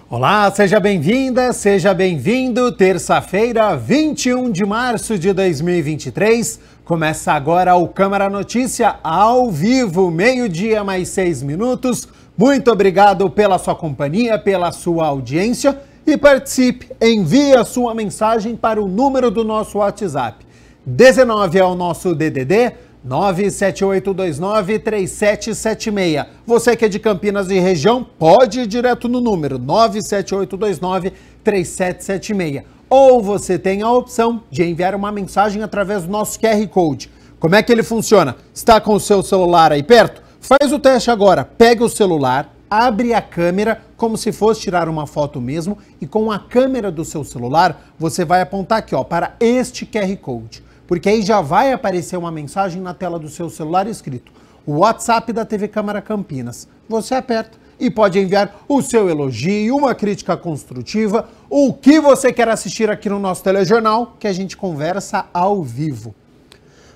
Olá, seja bem-vinda, seja bem-vindo. Terça-feira, 21 de março de 2023. Começa agora o Câmara Notícia ao vivo, meio-dia mais 6 minutos. Muito obrigado pela sua companhia, pela sua audiência e participe. Envie a sua mensagem para o número do nosso WhatsApp. 19 é o nosso DDD. 97829-3776. Você que é de Campinas e região, pode ir direto no número 97829-3776. Ou você tem a opção de enviar uma mensagem através do nosso QR Code. Como é que ele funciona? Está com o seu celular aí perto? Faz o teste agora. Pega o celular, abre a câmera como se fosse tirar uma foto mesmo e com a câmera do seu celular você vai apontar aqui, ó, para este QR Code. Porque aí já vai aparecer uma mensagem na tela do seu celular escrito o WhatsApp da TV Câmara Campinas. Você aperta e pode enviar o seu elogio, uma crítica construtiva, o que você quer assistir aqui no nosso telejornal, que a gente conversa ao vivo.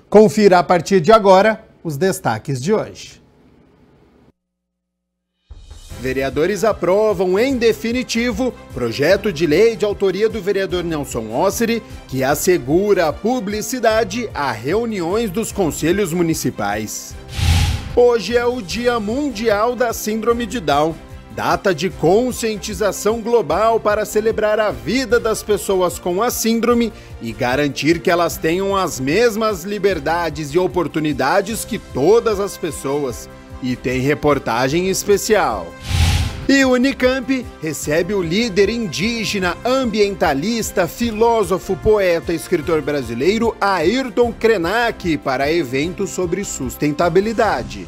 Confira a partir de agora os destaques de hoje. Vereadores aprovam, em definitivo, projeto de lei de autoria do vereador Nelson Osseri, que assegura a publicidade a reuniões dos conselhos municipais. Hoje é o Dia Mundial da Síndrome de Down, data de conscientização global para celebrar a vida das pessoas com a síndrome e garantir que elas tenham as mesmas liberdades e oportunidades que todas as pessoas. E tem reportagem especial. E o Unicamp recebe o líder indígena, ambientalista, filósofo, poeta e escritor brasileiro Ayrton Krenak para evento sobre sustentabilidade.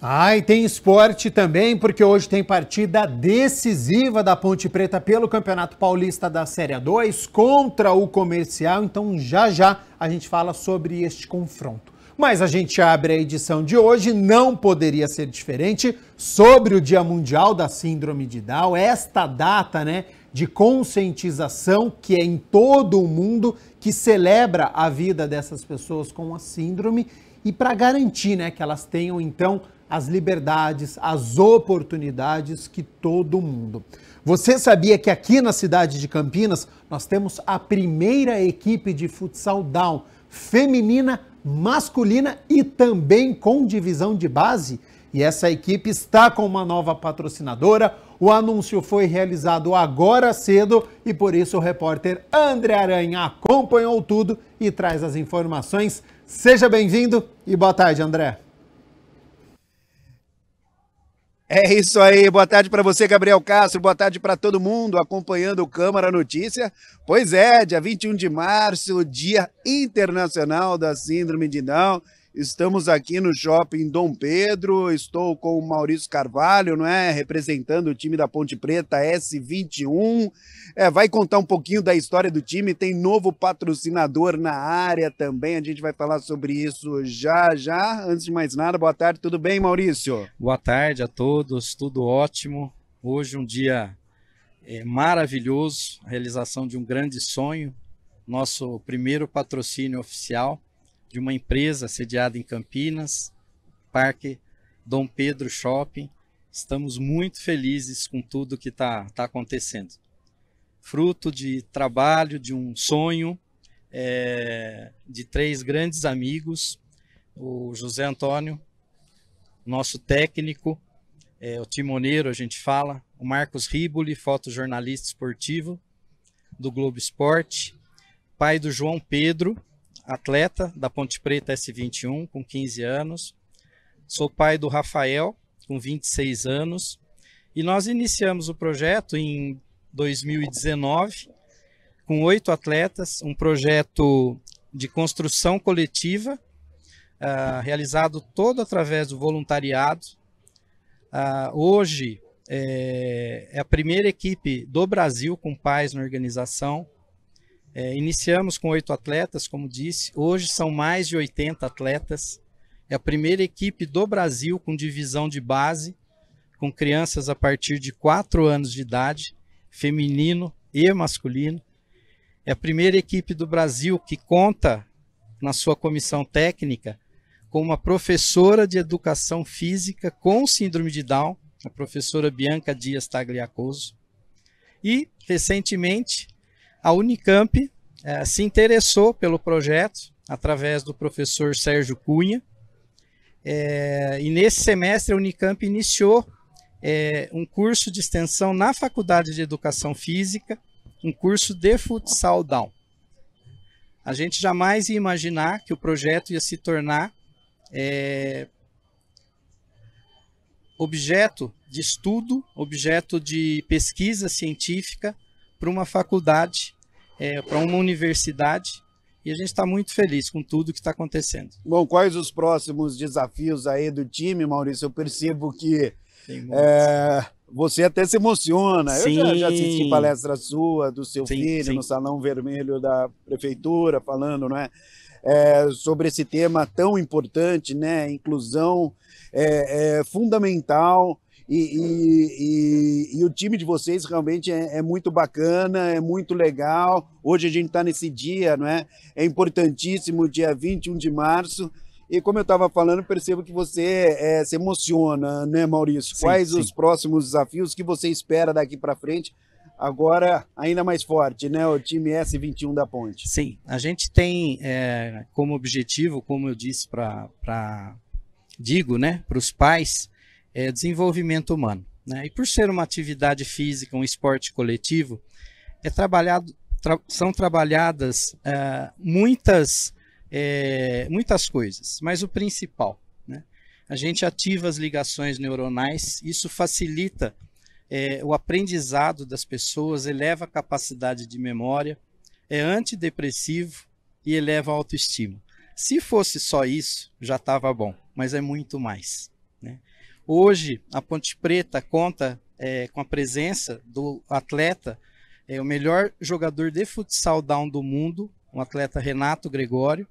E tem esporte também, porque hoje tem partida decisiva da Ponte Preta pelo Campeonato Paulista da Série A2 contra o Comercial. Então já a gente fala sobre este confronto. Mas a gente abre a edição de hoje, não poderia ser diferente, sobre o Dia Mundial da Síndrome de Down, esta data, de conscientização que é em todo o mundo, que celebra a vida dessas pessoas com a síndrome e para garantir, que elas tenham, então, as liberdades, as oportunidades que todo mundo. Você sabia que aqui na cidade de Campinas nós temos a primeira equipe de futsal Down feminina, masculina e também com divisão de base? E essa equipe está com uma nova patrocinadora. O anúncio foi realizado agora cedo e por isso o repórter André Aranha acompanhou tudo e traz as informações. Seja bem-vindo e boa tarde, André. É isso aí, boa tarde para você, Gabriel Castro, boa tarde para todo mundo acompanhando o Câmara Notícia. Pois é, dia 21 de março, Dia Internacional da Síndrome de Down. Estamos aqui no Shopping Dom Pedro, estou com o Maurício Carvalho, representando o time da Ponte Preta S21. Vai contar um pouquinho da história do time, tem novo patrocinador na área também, a gente vai falar sobre isso já. Antes de mais nada, boa tarde, tudo bem, Maurício? Boa tarde a todos, tudo ótimo. Hoje um dia maravilhoso, a realização de um grande sonho, nosso primeiro patrocínio oficial de uma empresa sediada em Campinas, Parque Dom Pedro Shopping. Estamos muito felizes com tudo que está acontecendo. Fruto de trabalho, de um sonho, de 3 grandes amigos, o José Antônio, nosso técnico, o timoneiro, a gente fala, o Marcos Riboli, fotojornalista esportivo do Globo Esporte, pai do João Pedro, atleta da Ponte Preta S21, com 15 anos. Sou pai do Rafael, com 26 anos. E nós iniciamos o projeto em 2019, com 8 atletas, um projeto de construção coletiva, realizado todo através do voluntariado. Hoje é a primeira equipe do Brasil com pais na organização. Iniciamos com 8 atletas, como disse, hoje são mais de 80 atletas. É a primeira equipe do Brasil com divisão de base, com crianças a partir de 4 anos de idade, feminino e masculino. É a primeira equipe do Brasil que conta na sua comissão técnica com uma professora de educação física com síndrome de Down, a professora Bianca Dias Tagliacoso. E, recentemente, a Unicamp se interessou pelo projeto através do professor Sérgio Cunha. E nesse semestre a Unicamp iniciou um curso de extensão na Faculdade de Educação Física, um curso de futsal down. A gente jamais ia imaginar que o projeto ia se tornar objeto de estudo, objeto de pesquisa científica para uma faculdade, para uma universidade, e a gente está muito feliz com tudo que está acontecendo. Bom, quais os próximos desafios aí do time, Maurício? Eu percebo que você até se emociona. Sim. Eu já assisti palestra sua, do seu filho, sim. no Salão Vermelho da Prefeitura, falando, não é? Sobre esse tema tão importante, né? Inclusão é fundamental. E o time de vocês realmente é muito bacana, é muito legal. Hoje a gente está nesse dia, não é? É importantíssimo, dia 21 de março. E como eu estava falando, percebo que você se emociona, né, Maurício? Sim, Quais sim. os próximos desafios que você espera daqui para frente? Agora, ainda mais forte, né? O time S21 da Ponte. Sim, a gente tem como objetivo, como eu disse digo, né, para os pais, desenvolvimento humano, né? E por ser uma atividade física, um esporte coletivo, são trabalhadas muitas coisas, mas o principal, né? A gente ativa as ligações neuronais, isso facilita o aprendizado das pessoas, eleva a capacidade de memória, é antidepressivo e eleva a autoestima. Se fosse só isso, já estava bom, mas é muito mais, né? Hoje, a Ponte Preta conta com a presença do atleta, o melhor jogador de futsal down do mundo, o atleta Renato Gregório.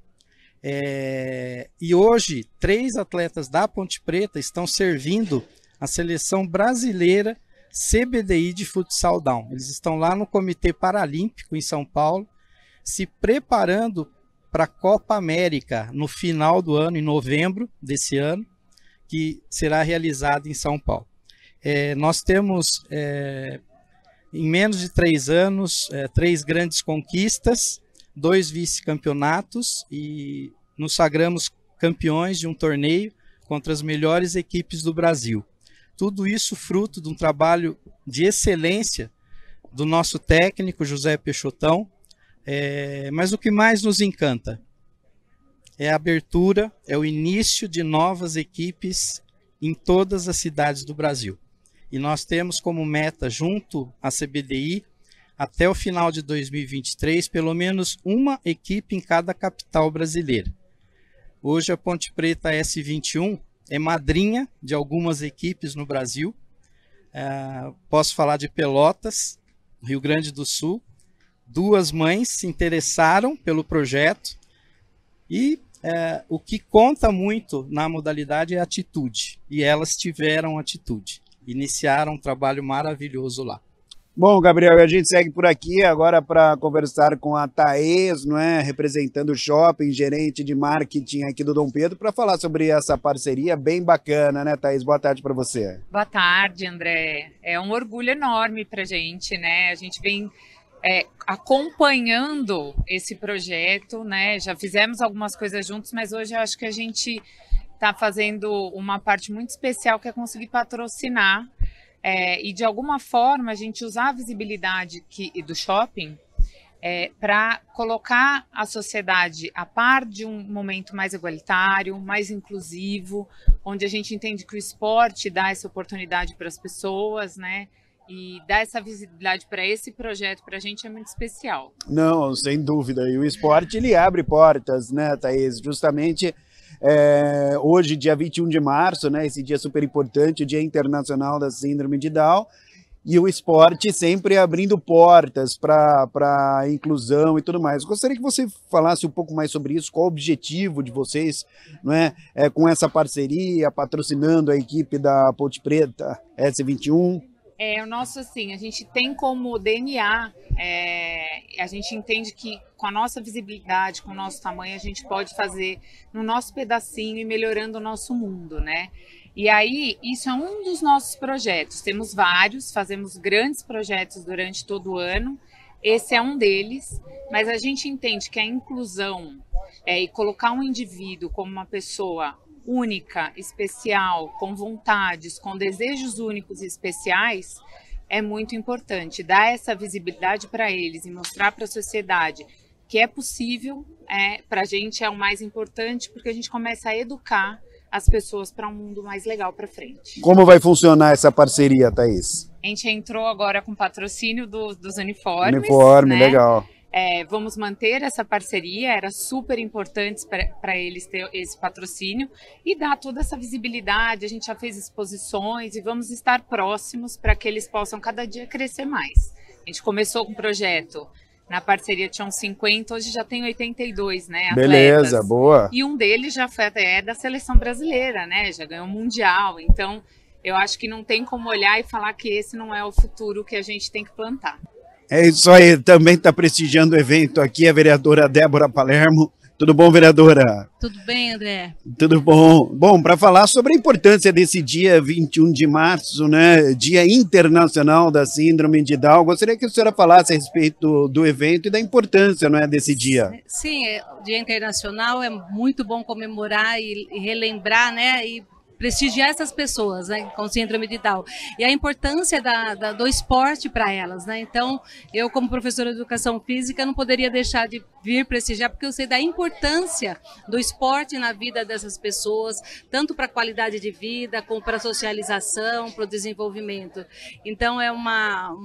E hoje, 3 atletas da Ponte Preta estão servindo a seleção brasileira CBDI de futsal down. Eles estão lá no Comitê Paralímpico em São Paulo, se preparando para a Copa América no final do ano, em novembro desse ano, que será realizado em São Paulo. Nós temos, em menos de 3 anos, 3 grandes conquistas, 2 vice-campeonatos e nos sagramos campeões de um torneio contra as melhores equipes do Brasil. Tudo isso fruto de um trabalho de excelência do nosso técnico, José Peixotão, mas o que mais nos encanta é a abertura, é o início de novas equipes em todas as cidades do Brasil. E nós temos como meta, junto à CBDI, até o final de 2023, pelo menos uma equipe em cada capital brasileira. Hoje a Ponte Preta S21 é madrinha de algumas equipes no Brasil. Posso falar de Pelotas, Rio Grande do Sul. 2 mães se interessaram pelo projeto e o que conta muito na modalidade é a atitude, e elas tiveram atitude, iniciaram um trabalho maravilhoso lá. Bom, Gabriel, a gente segue por aqui agora para conversar com a Thaís, não é? Representando o shopping, gerente de marketing aqui do Dom Pedro, para falar sobre essa parceria bem bacana, né, Thaís? Boa tarde para você. Boa tarde, André. É um orgulho enorme para a gente, né? A gente vem acompanhando esse projeto, né? Já fizemos algumas coisas juntos, mas hoje eu acho que a gente está fazendo uma parte muito especial, que é conseguir patrocinar e de alguma forma a gente usar a visibilidade do shopping para colocar a sociedade a par de um momento mais igualitário, mais inclusivo, onde a gente entende que o esporte dá essa oportunidade para as pessoas, né? E dar essa visibilidade para esse projeto, para a gente, é muito especial. Não, sem dúvida. E o esporte, ele abre portas, né, Thaís? Justamente hoje, dia 21 de março, né, esse dia super importante, o Dia Internacional da Síndrome de Down, e o esporte sempre abrindo portas para a inclusão e tudo mais. Gostaria que você falasse um pouco mais sobre isso, qual o objetivo de vocês, não é, com essa parceria, patrocinando a equipe da Ponte Preta S21. O nosso, assim, a gente tem como DNA, a gente entende que com a nossa visibilidade, com o nosso tamanho, a gente pode fazer no nosso pedacinho e melhorando o nosso mundo, né? E aí, isso é um dos nossos projetos. Temos vários, fazemos grandes projetos durante todo o ano. Esse é um deles, mas a gente entende que a inclusão e colocar um indivíduo como uma pessoa única, especial, com vontades, com desejos únicos e especiais, é muito importante. Dar essa visibilidade para eles e mostrar para a sociedade que é possível, para a gente é o mais importante, porque a gente começa a educar as pessoas para um mundo mais legal para frente. Como vai funcionar essa parceria, Thaís? A gente entrou agora com patrocínio dos uniformes. Uniforme, né? Legal. Vamos manter essa parceria, era super importante para eles ter esse patrocínio e dar toda essa visibilidade. A gente já fez exposições e vamos estar próximos para que eles possam cada dia crescer mais. A gente começou com o projeto, na parceria tinham 50, hoje já tem 82, né, atletas. Beleza, boa. E um deles já foi até da seleção brasileira, né, já ganhou o Mundial. Então, eu acho que não tem como olhar e falar que esse não é o futuro que a gente tem que plantar. É isso aí, também está prestigiando o evento aqui a vereadora Débora Palermo. Tudo bom, vereadora? Tudo bem, André? Tudo bom. Bom, para falar sobre a importância desse dia 21 de março, né, Dia Internacional da Síndrome de Down, gostaria que a senhora falasse a respeito do evento e da importância, não é, desse dia. Sim, o Dia Internacional é muito bom comemorar e relembrar, né, e prestigiar essas pessoas, né, com síndrome de Down. E a importância do esporte para elas, né? Então, eu como professora de educação física não poderia deixar de vir prestigiar, porque eu sei da importância do esporte na vida dessas pessoas, tanto para a qualidade de vida, como para a socialização, para o desenvolvimento. Então, é uma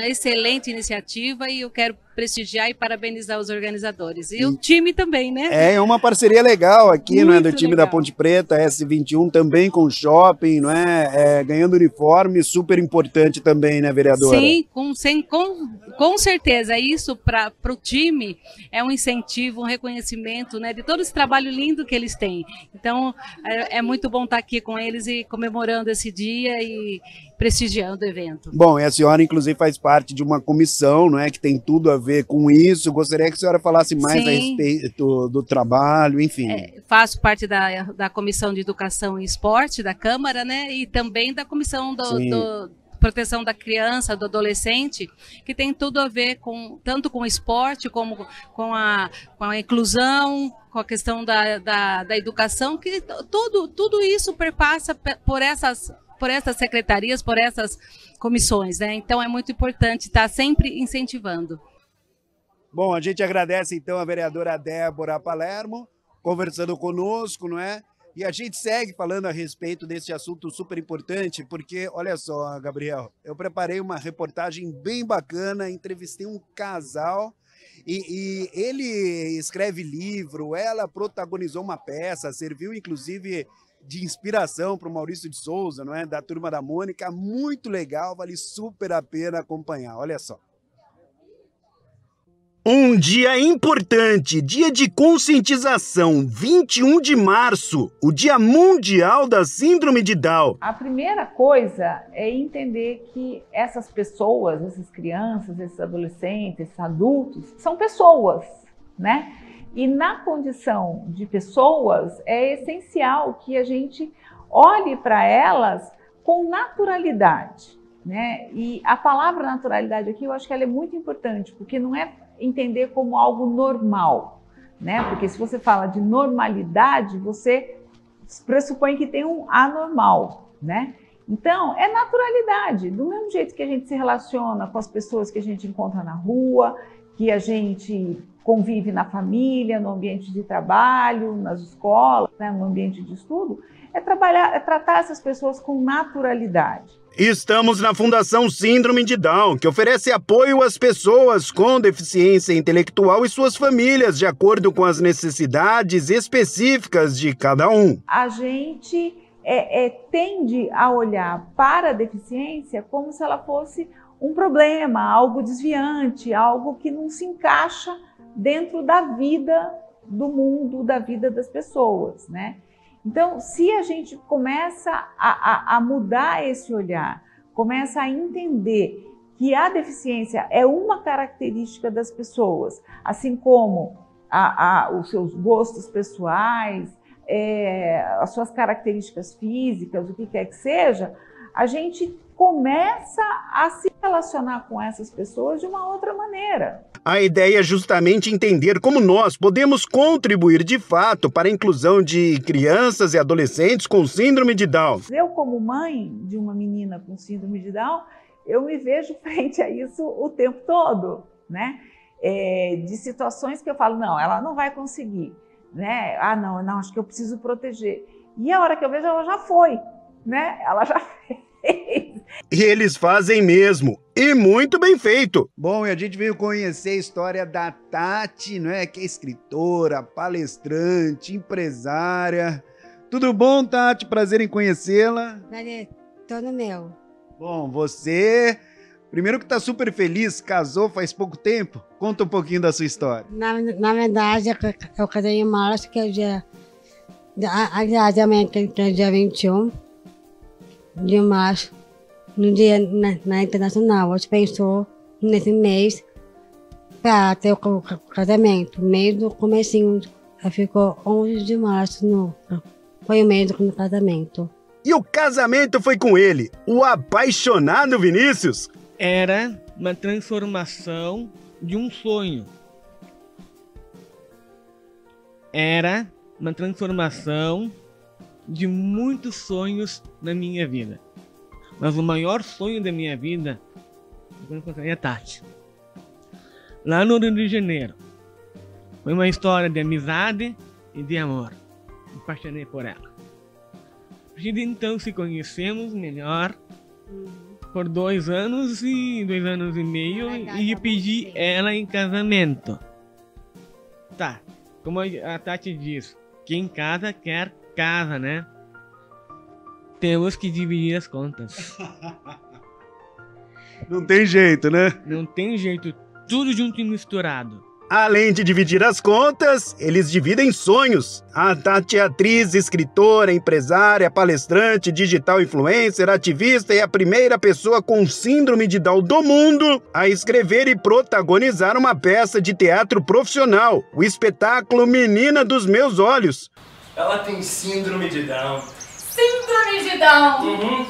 excelente iniciativa e eu quero prestigiar e parabenizar os organizadores. E o time também, né? É uma parceria legal aqui, Muito não é, do time legal. da Ponte Preta, S21, também com o shopping, não é? Ganhando uniforme, super importante também, né, vereadora? Sim, com certeza. Isso para o time é um incentivo, um reconhecimento, né, de todo esse trabalho lindo que eles têm. Então, é muito bom estar aqui com eles e comemorando esse dia e prestigiando o evento. Bom, e a senhora, inclusive, faz parte de uma comissão, não é, que tem tudo a ver com isso. Gostaria que a senhora falasse mais Sim. a respeito do trabalho, enfim. Faço parte da Comissão de Educação e Esporte da Câmara, né, e também da Comissão do Proteção da Criança, do Adolescente, que tem tudo a ver tanto com o esporte como com a inclusão, com a questão da educação, que tudo isso perpassa por essas secretarias, por essas comissões, né? Então é muito importante estar sempre incentivando. Bom, a gente agradece então a vereadora Débora Palermo conversando conosco, não é? E a gente segue falando a respeito desse assunto super importante, porque, olha só, Gabriel, eu preparei uma reportagem bem bacana, entrevistei um casal e ele escreve livro, ela protagonizou uma peça, serviu inclusive de inspiração para o Maurício de Souza, não é? Da Turma da Mônica, muito legal, vale super a pena acompanhar, olha só. Um dia importante, dia de conscientização, 21 de março, o Dia Mundial da Síndrome de Down. A primeira coisa é entender que essas pessoas, essas crianças, esses adolescentes, esses adultos, são pessoas, né? E na condição de pessoas, é essencial que a gente olhe para elas com naturalidade, né? E a palavra naturalidade aqui, eu acho que ela é muito importante, porque não é entender como algo normal, né? Porque se você fala de normalidade, você pressupõe que tem um anormal, né? Então, é naturalidade, do mesmo jeito que a gente se relaciona com as pessoas que a gente encontra na rua, que a gente convive na família, no ambiente de trabalho, nas escolas, né, no ambiente de estudo, é tratar essas pessoas com naturalidade. Estamos na Fundação Síndrome de Down, que oferece apoio às pessoas com deficiência intelectual e suas famílias, de acordo com as necessidades específicas de cada um. A gente tende a olhar para a deficiência como se ela fosse um problema, algo desviante, algo que não se encaixa dentro da vida do mundo, da vida das pessoas, né? Então, se a gente começa a mudar esse olhar, começa a entender que a deficiência é uma característica das pessoas, assim como os seus gostos pessoais, as suas características físicas, o que quer que seja, a gente começa a se relacionar com essas pessoas de uma outra maneira. A ideia é justamente entender como nós podemos contribuir de fato para a inclusão de crianças e adolescentes com síndrome de Down. Eu, como mãe de uma menina com síndrome de Down, eu me vejo frente a isso o tempo todo, né? De situações que eu falo, não, ela não vai conseguir, né? Ah, não, acho que eu preciso proteger. E a hora que eu vejo, ela já foi, né? Ela já fez. E eles fazem mesmo, e muito bem feito. Bom, e a gente veio conhecer a história da Tati, não é? Que é escritora, palestrante, empresária. Tudo bom, Tati? Prazer em conhecê-la. Prazer, todo meu. Bom, você, primeiro que tá super feliz, casou faz pouco tempo. Conta um pouquinho da sua história. Na verdade, eu casei em março, que é o dia... Aliás, amanhã que é dia 21 de março, no dia na Internacional. A gente pensou nesse mês para ter o casamento. Mês do comecinho, ficou 11 de março, foi o mês do casamento. E o casamento foi com ele, o apaixonado Vinícius. Era uma transformação de um sonho. Era uma transformação de muitos sonhos na minha vida. Mas o maior sonho da minha vida foi quando encontrei a Tati. Lá no Rio de Janeiro. Foi uma história de amizade e de amor. Me apaixonei por ela. A partir de então se conhecemos melhor por 2 anos e 2 anos e meio e pedi ela em casamento. Tá, como a Tati diz, quem casa quer casa, né? Temos que dividir as contas. Não tem jeito, né? Não tem jeito, tudo junto e misturado. Além de dividir as contas, eles dividem sonhos. A Tati é atriz, escritora, empresária, palestrante, digital influencer, ativista e a primeira pessoa com síndrome de Down do mundo a escrever e protagonizar uma peça de teatro profissional, o espetáculo Menina dos Meus Olhos. Ela tem síndrome de Down. Síndrome de Down! Uhum.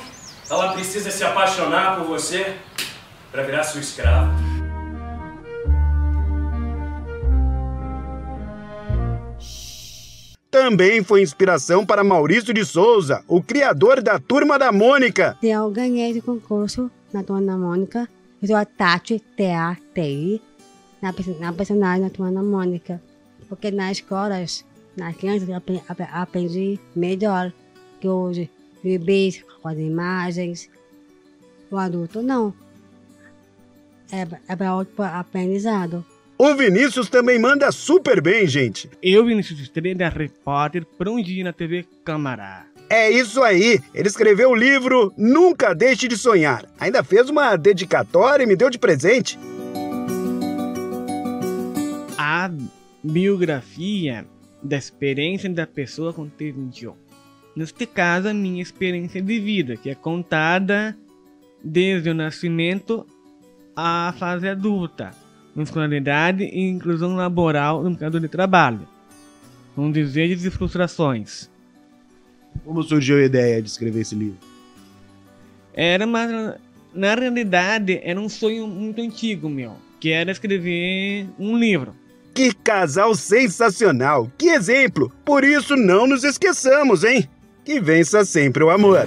Ela precisa se apaixonar por você para virar sua escrava. Também foi inspiração para Maurício de Souza, o criador da Turma da Mônica. Eu ganhei esse concurso na Turma da Mônica. Eu sou a Tati, T-A-T-I, na personagem da Turma da Mônica. Porque nas escolas, nas crianças, eu aprendi melhor que hoje. Bebês com as imagens. O adulto não. É para outro aprendizado. O Vinícius também manda super bem, gente. Eu, Vinícius Estrela, repórter para um dia na TV Câmara. É isso aí. Ele escreveu o livro Nunca Deixe de Sonhar. Ainda fez uma dedicatória e me deu de presente. A biografia da experiência da pessoa com T21. Neste caso, a minha experiência de vida, que é contada desde o nascimento à fase adulta. Escolaridade e inclusão laboral no mercado de trabalho, com desejos e frustrações. Como surgiu a ideia de escrever esse livro? Na realidade, era um sonho muito antigo meu, que era escrever um livro. Que casal sensacional! Que exemplo! Por isso não nos esqueçamos, hein? Que vença sempre o amor!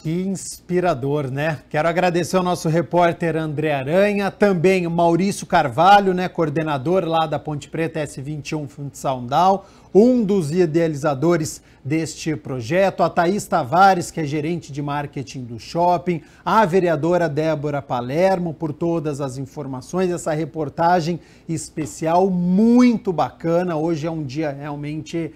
Que inspirador, né? Quero agradecer ao nosso repórter André Aranha, também o Maurício Carvalho, né, coordenador lá da Ponte Preta S21 Futsal Down, um dos idealizadores deste projeto, a Thaís Tavares, que é gerente de marketing do shopping, a vereadora Débora Palermo, por todas as informações, essa reportagem especial muito bacana. Hoje é um dia realmente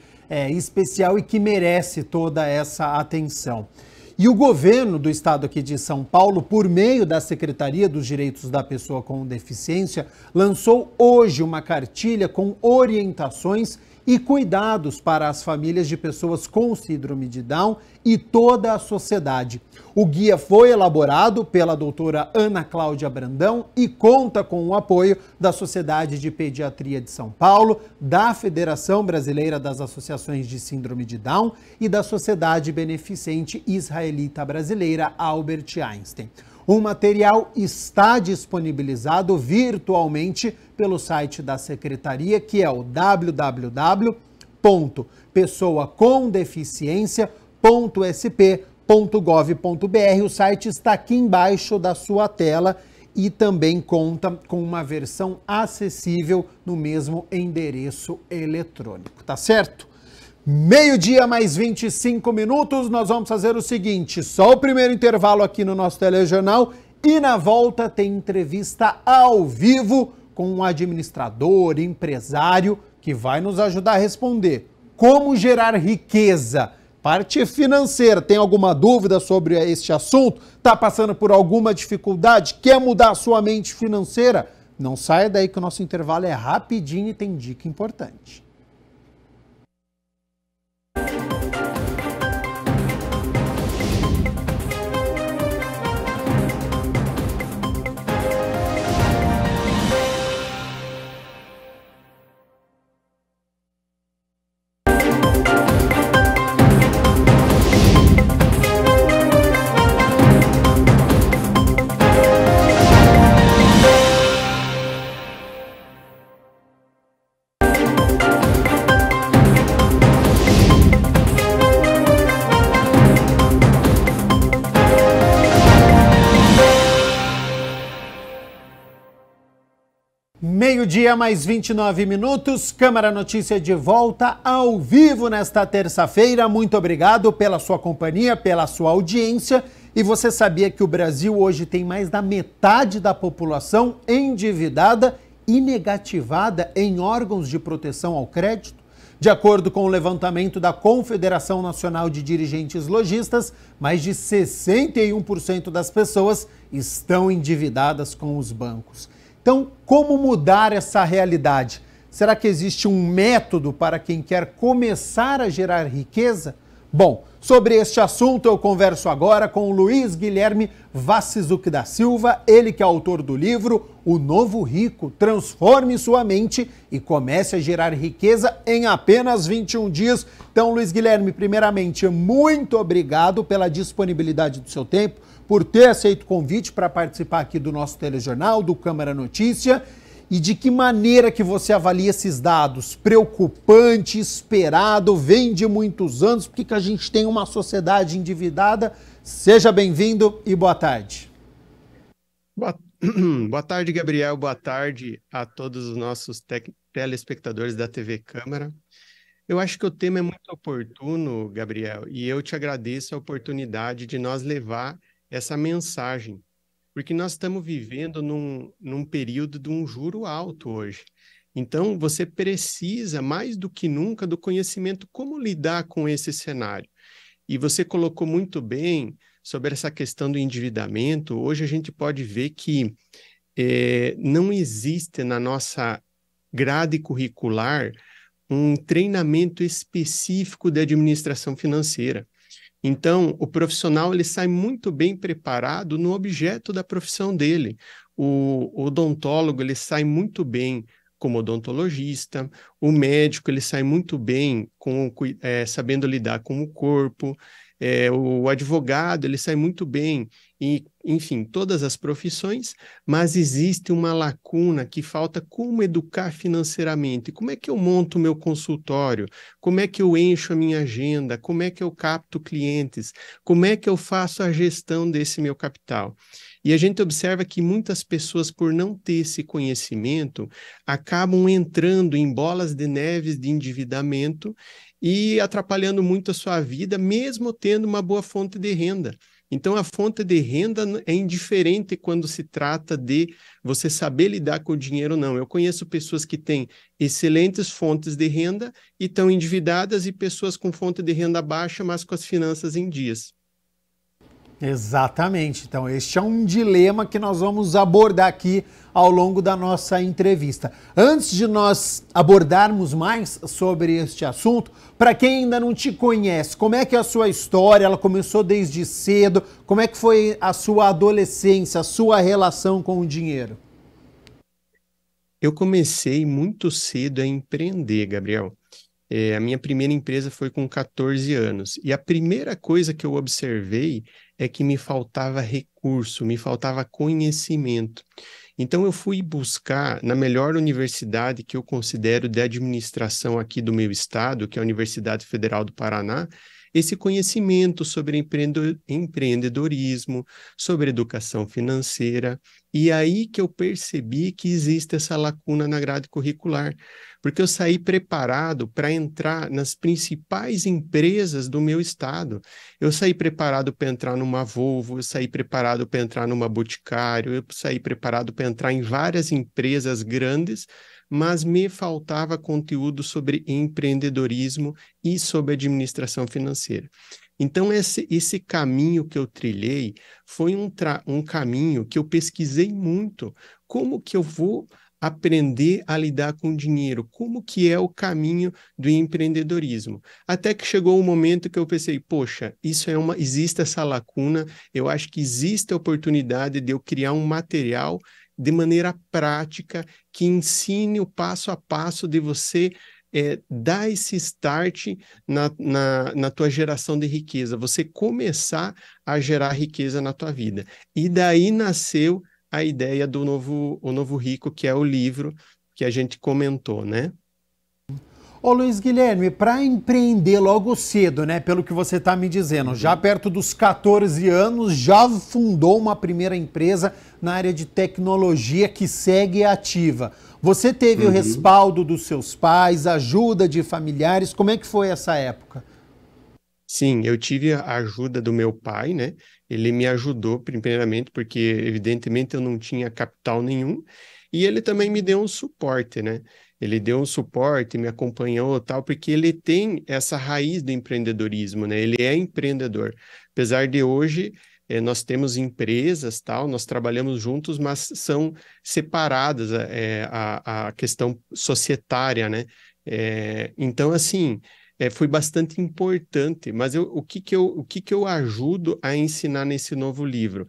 especial e que merece toda essa atenção. E o governo do estado aqui de São Paulo, por meio da Secretaria dos Direitos da Pessoa com Deficiência, lançou hoje uma cartilha com orientações e cuidados para as famílias de pessoas com síndrome de Down e toda a sociedade. O guia foi elaborado pela doutora Ana Cláudia Brandão e conta com o apoio da Sociedade de Pediatria de São Paulo, da Federação Brasileira das Associações de Síndrome de Down e da Sociedade Beneficente Israelita Brasileira Albert Einstein. O material está disponibilizado virtualmente pelo site da Secretaria, que é o www.pessoacomdeficiência.sp.gov.br. O site está aqui embaixo da sua tela e também conta com uma versão acessível no mesmo endereço eletrônico, tá certo? 12:00 mais 25 minutos, nós vamos fazer o seguinte, só o primeiro intervalo aqui no nosso telejornal e na volta tem entrevista ao vivo com um administrador, empresário, que vai nos ajudar a responder como gerar riqueza. Parte financeira, tem alguma dúvida sobre este assunto? Está passando por alguma dificuldade? Quer mudar a sua mente financeira? Não saia daí que o nosso intervalo é rapidinho e tem dica importante. Meio-dia mais 29 minutos, Câmara Notícia de volta ao vivo nesta terça-feira. Muito obrigado pela sua companhia, pela sua audiência. E você sabia que o Brasil hoje tem mais da metade da população endividada e negativada em órgãos de proteção ao crédito? De acordo com o levantamento da Confederação Nacional de Dirigentes Lojistas, mais de 61% das pessoas estão endividadas com os bancos. Então, como mudar essa realidade? Será que existe um método para quem quer começar a gerar riqueza? Bom, sobre este assunto eu converso agora com o Luiz Guilherme Vacizuc da Silva, ele que é autor do livro O Novo Rico, Transforme Sua Mente e Comece a Gerar Riqueza em apenas 21 dias. Então, Luiz Guilherme, primeiramente, muito obrigado pela disponibilidade do seu tempo, por ter aceito o convite para participar aqui do nosso telejornal, do Câmara Notícia, e de que maneira que você avalia esses dados? Preocupante, esperado, vem de muitos anos, porque que a gente tem uma sociedade endividada? Seja bem-vindo e boa tarde. Boa tarde, Gabriel, boa tarde a todos os nossos telespectadores da TV Câmara. Eu acho que o tema é muito oportuno, Gabriel, e eu te agradeço a oportunidade de nós levar essa mensagem, porque nós estamos vivendo num período de um juro alto hoje. Então, você precisa, mais do que nunca, do conhecimento como lidar com esse cenário. E você colocou muito bem sobre essa questão do endividamento. Hoje a gente pode ver que não existe na nossa grade curricular um treinamento específico de administração financeira. Então, o profissional ele sai muito bem preparado no objeto da profissão dele. O odontólogo ele sai muito bem como odontologista, o médico ele sai muito bem sabendo lidar com o corpo, o advogado ele sai muito bem, e, enfim, todas as profissões, mas existe uma lacuna que falta como educar financeiramente. Como é que eu monto o meu consultório? Como é que eu encho a minha agenda? Como é que eu capto clientes? Como é que eu faço a gestão desse meu capital? E a gente observa que muitas pessoas, por não ter esse conhecimento, acabam entrando em bolas de neve de endividamento e atrapalhando muito a sua vida, mesmo tendo uma boa fonte de renda. Então, a fonte de renda é indiferente quando se trata de você saber lidar com o dinheiro ou não. Eu conheço pessoas que têm excelentes fontes de renda e estão endividadas, e pessoas com fonte de renda baixa, mas com as finanças em dias. Exatamente. Então, este é um dilema que nós vamos abordar aqui ao longo da nossa entrevista. Antes de nós abordarmos mais sobre este assunto, para quem ainda não te conhece, como é que é a sua história? Ela começou desde cedo? Como é que foi a sua adolescência, a sua relação com o dinheiro? Eu comecei muito cedo a empreender, Gabriel. A minha primeira empresa foi com 14 anos. E a primeira coisa que eu observei é que me faltava recurso, me faltava conhecimento. Então eu fui buscar na melhor universidade que eu considero de administração aqui do meu estado, que é a Universidade Federal do Paraná, esse conhecimento sobre empreendedorismo, sobre educação financeira. E aí que eu percebi que existe essa lacuna na grade curricular, porque eu saí preparado para entrar nas principais empresas do meu estado. Eu saí preparado para entrar numa Volvo, eu saí preparado para entrar numa Boticário, eu saí preparado para entrar em várias empresas grandes, mas me faltava conteúdo sobre empreendedorismo e sobre administração financeira. Então, esse caminho que eu trilhei foi um caminho que eu pesquisei muito. Como que eu vou aprender a lidar com dinheiro? Como que é o caminho do empreendedorismo? Até que chegou um momento que eu pensei, poxa, existe essa lacuna, eu acho que existe a oportunidade de eu criar um material de maneira prática que ensine o passo a passo de você dar esse start na tua geração de riqueza, você começar a gerar riqueza na tua vida. E daí nasceu a ideia do O Novo Rico, que é o livro que a gente comentou, né? Ô Luiz Guilherme, para empreender logo cedo, né, pelo que você está me dizendo, já perto dos 14 anos, já fundou uma primeira empresa na área de tecnologia que segue ativa. Você teve o respaldo dos seus pais, ajuda de familiares, como é que foi essa época? Sim, eu tive a ajuda do meu pai, né? Ele me ajudou primeiramente porque, evidentemente, eu não tinha capital nenhum, e ele também me deu um suporte, né? Ele deu um suporte, me acompanhou e tal, porque ele tem essa raiz do empreendedorismo, né? Ele é empreendedor. Apesar de hoje, nós temos empresas, tal, nós trabalhamos juntos, mas são separadas a questão societária, né? Então, assim, foi bastante importante. Mas o que que eu ajudo a ensinar nesse novo livro?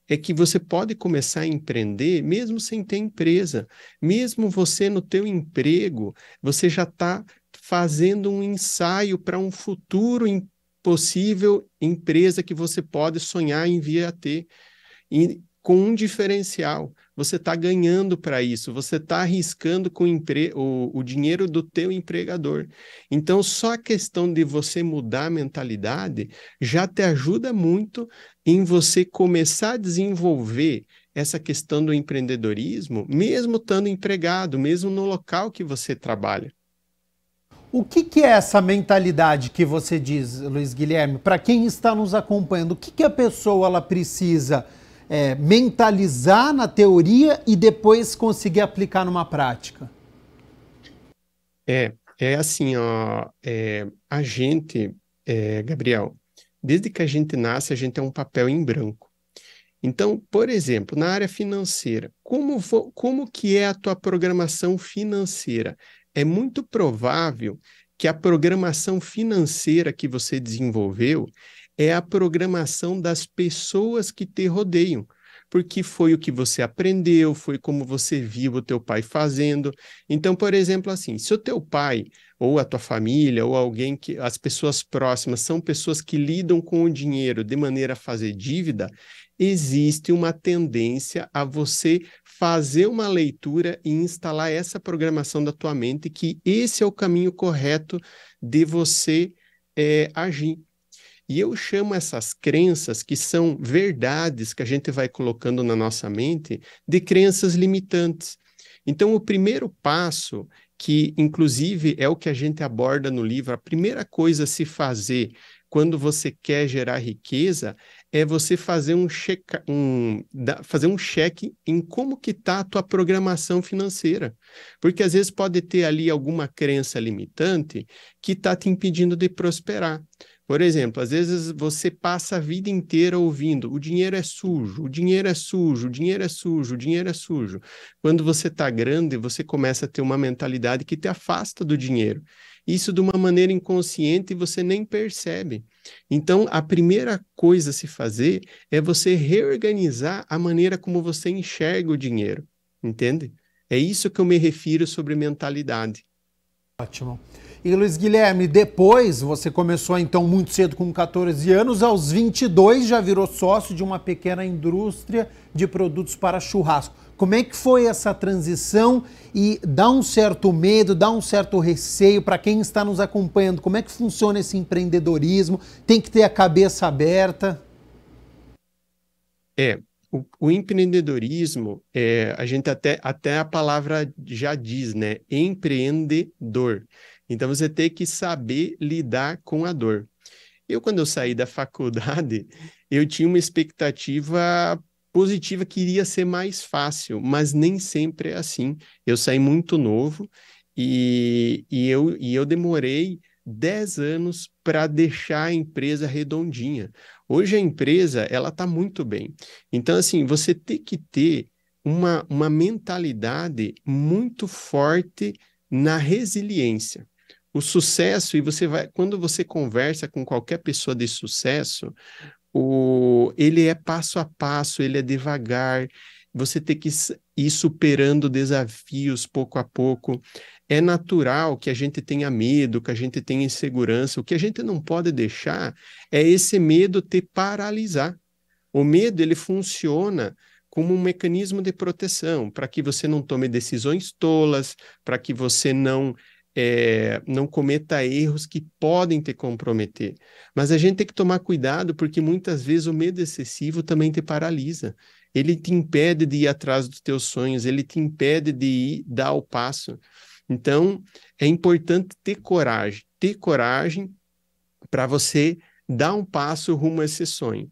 É que você pode começar a empreender mesmo sem ter empresa. Mesmo você no teu emprego, você já está fazendo um ensaio para um futuro possível empresa que você pode sonhar em vir a ter. E com um diferencial, você está ganhando para isso, você está arriscando com o dinheiro do teu empregador. Então, só a questão de você mudar a mentalidade já te ajuda muito em você começar a desenvolver essa questão do empreendedorismo, mesmo estando empregado, mesmo no local que você trabalha. O que é essa mentalidade que você diz, Luiz Guilherme? Para quem está nos acompanhando, o que a pessoa ela precisa mentalizar na teoria e depois conseguir aplicar numa prática? É assim, ó, a gente, Gabriel, desde que a gente nasce, a gente é um papel em branco. Então, por exemplo, na área financeira, como que é a tua programação financeira? É muito provável que a programação financeira que você desenvolveu é a programação das pessoas que te rodeiam, porque foi o que você aprendeu, foi como você viu o teu pai fazendo. Então, por exemplo, assim, se o teu pai ou a tua família ou alguém as pessoas próximas são pessoas que lidam com o dinheiro de maneira a fazer dívida, existe uma tendência a você fazer uma leitura e instalar essa programação da tua mente que esse é o caminho correto de você agir. E eu chamo essas crenças, que são verdades que a gente vai colocando na nossa mente, de crenças limitantes. Então, o primeiro passo, que inclusive é o que a gente aborda no livro, a primeira coisa a se fazer quando você quer gerar riqueza, é você fazer fazer um cheque em como que está a tua programação financeira. Porque às vezes pode ter ali alguma crença limitante que está te impedindo de prosperar. Por exemplo, às vezes você passa a vida inteira ouvindo: o dinheiro é sujo, o dinheiro é sujo, o dinheiro é sujo, o dinheiro é sujo. Quando você está grande, você começa a ter uma mentalidade que te afasta do dinheiro. Isso de uma maneira inconsciente e você nem percebe. Então, a primeira coisa a se fazer é você reorganizar a maneira como você enxerga o dinheiro, entende? É isso que eu me refiro sobre mentalidade. Ótimo. E Luiz Guilherme, depois você começou então muito cedo, com 14 anos, aos 22 já virou sócio de uma pequena indústria de produtos para churrasco. Como é que foi essa transição e dá um certo medo, dá um certo receio para quem está nos acompanhando? Como é que funciona esse empreendedorismo? Tem que ter a cabeça aberta? O empreendedorismo, a gente até a palavra já diz, né? Empreendedor. Então, você tem que saber lidar com a dor. Quando eu saí da faculdade, eu tinha uma expectativa positiva que iria ser mais fácil, mas nem sempre é assim. Eu saí muito novo e eu demorei 10 anos para deixar a empresa redondinha. Hoje a empresa, ela está muito bem. Então, assim, você tem que ter uma mentalidade muito forte na resiliência. O sucesso, quando você conversa com qualquer pessoa de sucesso, ele é passo a passo, ele é devagar, você tem que ir superando desafios pouco a pouco. É natural que a gente tenha medo, que a gente tenha insegurança. O que a gente não pode deixar é esse medo te paralisar. O medo, ele funciona como um mecanismo de proteção, para que você não tome decisões tolas, para que você não cometa erros que podem te comprometer. Mas a gente tem que tomar cuidado, porque muitas vezes o medo excessivo também te paralisa. Ele te impede de ir atrás dos teus sonhos, ele te impede de dar o passo. Então, é importante ter coragem para você dar um passo rumo a esse sonho.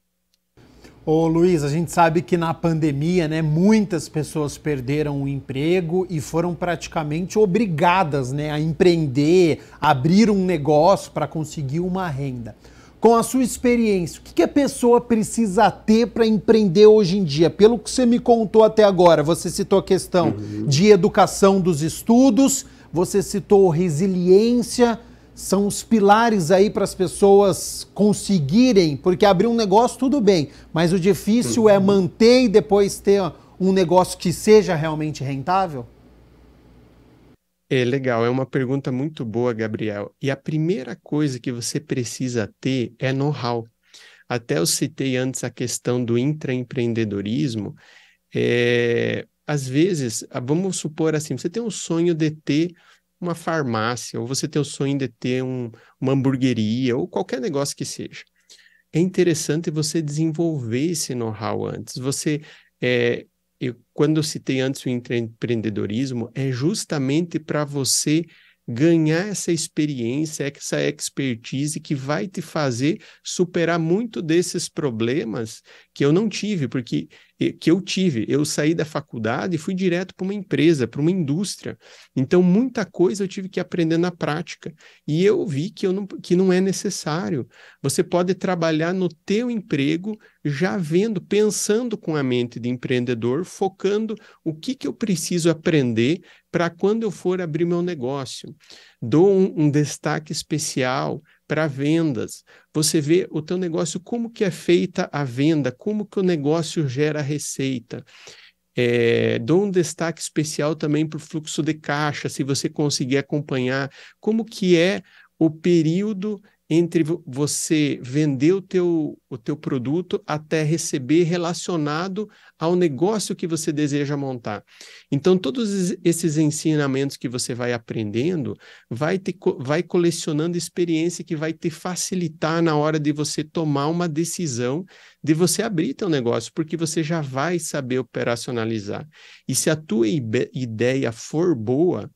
Ô Luiz, a gente sabe que na pandemia, né, muitas pessoas perderam o emprego e foram praticamente obrigadas, né, a empreender, a abrir um negócio para conseguir uma renda. Com a sua experiência, o que a pessoa precisa ter para empreender hoje em dia? Pelo que você me contou até agora, você citou a questão de educação dos estudos, você citou resiliência, são os pilares aí para as pessoas conseguirem, porque abrir um negócio tudo bem, mas o difícil é manter e depois ter um negócio que seja realmente rentável? É legal, é uma pergunta muito boa, Gabriel. E a primeira coisa que você precisa ter é know-how. Até eu citei antes a questão do intraempreendedorismo. Às vezes, vamos supor assim, você tem um sonho de ter uma farmácia, ou você tem o sonho de ter uma hamburgueria, ou qualquer negócio que seja. É interessante você desenvolver esse know-how antes. Quando eu citei antes o empreendedorismo, é justamente para você ganhar essa experiência, essa expertise que vai te fazer superar muito desses problemas que eu não tive, porque eu saí da faculdade e fui direto para uma empresa, para uma indústria. Então, muita coisa eu tive que aprender na prática. E eu vi que não é necessário. Você pode trabalhar no teu emprego já pensando com a mente de empreendedor, focando o que eu preciso aprender para quando eu for abrir meu negócio. Dou um destaque especial para vendas. Você vê o teu negócio, como que é feita a venda, como que o negócio gera receita. Dou um destaque especial também para o fluxo de caixa, se você conseguir acompanhar como que é o período entre você vender o teu produto até receber, relacionado ao negócio que você deseja montar. Então, todos esses ensinamentos que você vai aprendendo, vai colecionando experiência que vai te facilitar na hora de você tomar uma decisão de você abrir teu negócio, porque você já vai saber operacionalizar. E se a tua ideia for boa,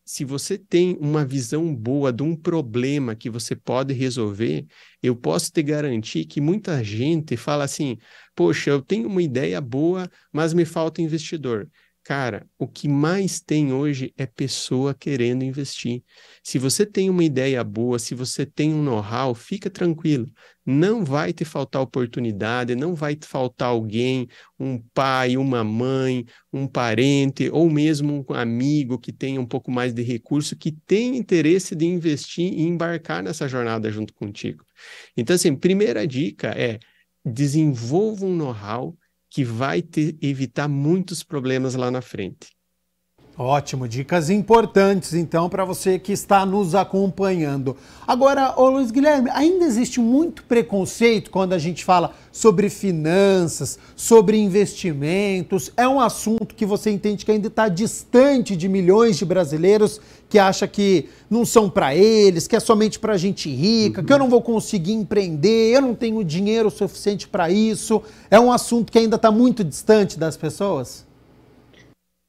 se você tem uma visão boa de um problema que você pode resolver, eu posso te garantir que muita gente fala assim: poxa, eu tenho uma ideia boa, mas me falta investidor. Cara, o que mais tem hoje é pessoa querendo investir. Se você tem uma ideia boa, se você tem um know-how, fica tranquilo. Não vai te faltar oportunidade, não vai te faltar alguém, um pai, uma mãe, um parente, ou mesmo um amigo que tenha um pouco mais de recurso, que tem interesse de investir e embarcar nessa jornada junto contigo. Então, assim, primeira dica é desenvolva um know-how que vai evitar muitos problemas lá na frente. Ótimo, dicas importantes então para você que está nos acompanhando. Agora, ô Luiz Guilherme, ainda existe muito preconceito quando a gente fala sobre finanças, sobre investimentos. É um assunto que você entende que ainda está distante de milhões de brasileiros que acham que não são para eles, que é somente para gente rica, que eu não vou conseguir empreender, eu não tenho dinheiro suficiente para isso. É um assunto que ainda está muito distante das pessoas?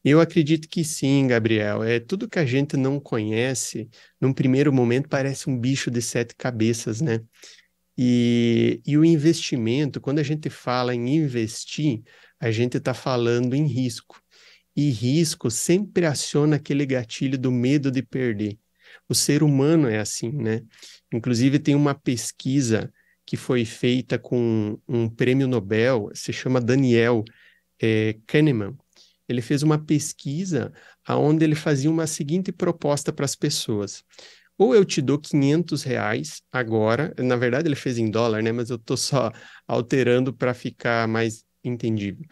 Eu acredito que sim, Gabriel. É tudo que a gente não conhece, num primeiro momento parece um bicho de 7 cabeças, né? E o investimento, quando a gente fala em investir, a gente está falando em risco. E risco sempre aciona aquele gatilho do medo de perder. O ser humano é assim, né? Inclusive tem uma pesquisa que foi feita com um prêmio Nobel, se chama Daniel Kahneman. Ele fez uma pesquisa onde ele fazia uma seguinte proposta para as pessoas. Ou eu te dou R$500 agora, na verdade ele fez em dólar, né? Mas eu estou só alterando para ficar mais entendível.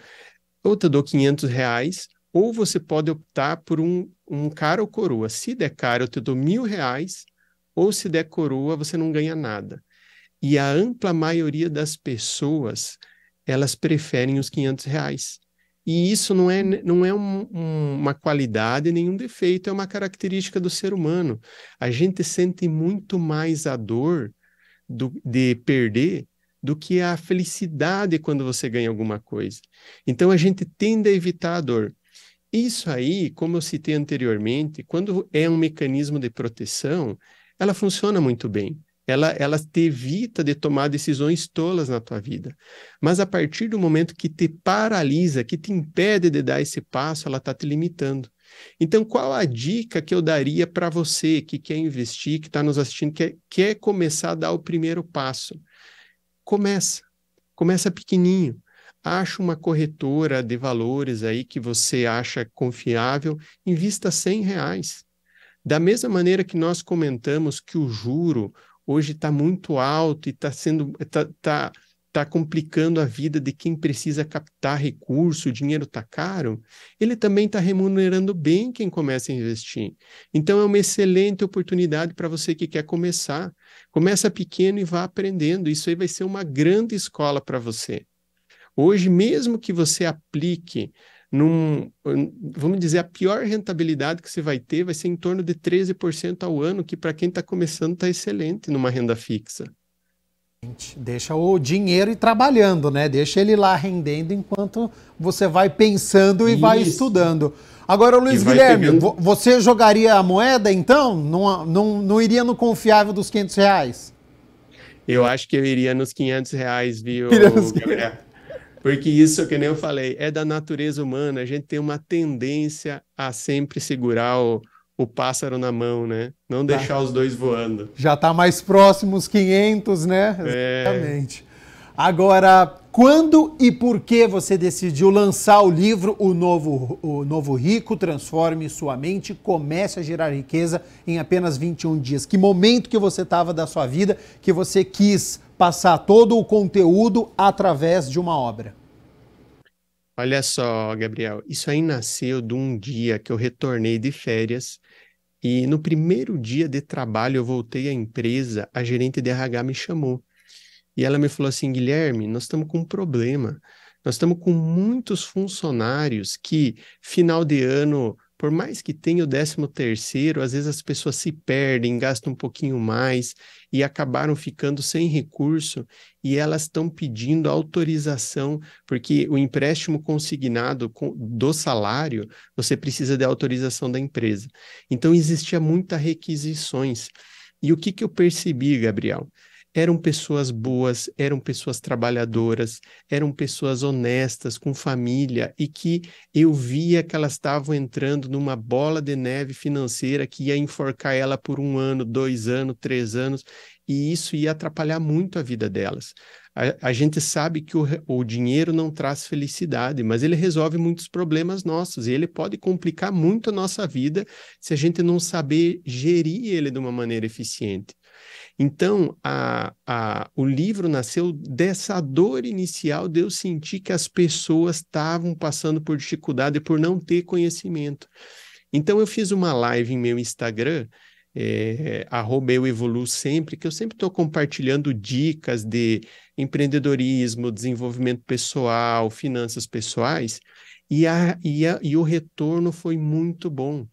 Ou eu te dou R$500, ou você pode optar por um cara ou coroa. Se der cara, eu te dou R$1.000, ou se der coroa, você não ganha nada. E a ampla maioria das pessoas, elas preferem os R$500. E isso não é uma qualidade, nenhum defeito, é uma característica do ser humano. A gente sente muito mais a dor de perder do que a felicidade quando você ganha alguma coisa. Então a gente tende a evitar a dor. Isso aí, como eu citei anteriormente, quando é um mecanismo de proteção, ela funciona muito bem. Ela te evita de tomar decisões tolas na tua vida. Mas a partir do momento que te paralisa, que te impede de dar esse passo, ela está te limitando. Então, qual a dica que eu daria para você que quer investir, que está nos assistindo, quer começar a dar o primeiro passo? Começa pequenininho. Acha uma corretora de valores aí que você acha confiável, invista R$100. Da mesma maneira que nós comentamos que o juro hoje está muito alto e está complicando a vida de quem precisa captar recurso, o dinheiro está caro, ele também está remunerando bem quem começa a investir. Então é uma excelente oportunidade para você que quer começar. Começa pequeno e vá aprendendo. Isso aí vai ser uma grande escola para você. Hoje, mesmo que você aplique vamos dizer, a pior rentabilidade que você vai ter vai ser em torno de 13% ao ano, que para quem está começando está excelente numa renda fixa. Deixa o dinheiro ir trabalhando, né? Deixa ele lá rendendo enquanto você vai pensando e vai estudando. Agora, Luiz Guilherme, você jogaria a moeda então? Não iria no confiável dos R$500? Eu acho que eu iria nos R$500, viu, Gabriel? Porque isso, que nem eu falei, é da natureza humana. A gente tem uma tendência a sempre segurar o pássaro na mão, né? Não deixar os dois voando. Já está mais próximo os 500, né? Exatamente. Agora, quando e por que você decidiu lançar o livro O Novo Rico, Transforme Sua Mente, Comece a Gerar Riqueza em apenas 21 dias? Que momento que você estava da sua vida que você quis passar todo o conteúdo através de uma obra? Olha só, Gabriel, isso aí nasceu de um dia que eu retornei de férias e no primeiro dia de trabalho eu voltei à empresa, a gerente de RH me chamou e ela me falou assim: Guilherme, nós estamos com um problema, nós estamos com muitos funcionários que final de ano, por mais que tenha o 13º, às vezes as pessoas se perdem, gastam um pouquinho mais e acabaram ficando sem recurso e elas estão pedindo autorização, porque o empréstimo consignado do salário, você precisa de autorização da empresa. Então existia muitas requisições. E o que eu percebi, Gabriel? eram pessoas boas, eram pessoas trabalhadoras, eram pessoas honestas, com família, e que eu via que elas estavam entrando numa bola de neve financeira que ia enforcar ela por 1 ano, 2 anos, 3 anos, e isso ia atrapalhar muito a vida delas. A gente sabe que o dinheiro não traz felicidade, mas ele resolve muitos problemas nossos, e ele pode complicar muito a nossa vida se a gente não saber gerir ele de uma maneira eficiente. Então, o livro nasceu dessa dor inicial de eu sentir que as pessoas estavam passando por dificuldade por não ter conhecimento. Então, eu fiz uma live em meu Instagram, @euevoluo sempre, que eu sempre estou compartilhando dicas de empreendedorismo, desenvolvimento pessoal, finanças pessoais, e o retorno foi muito bom.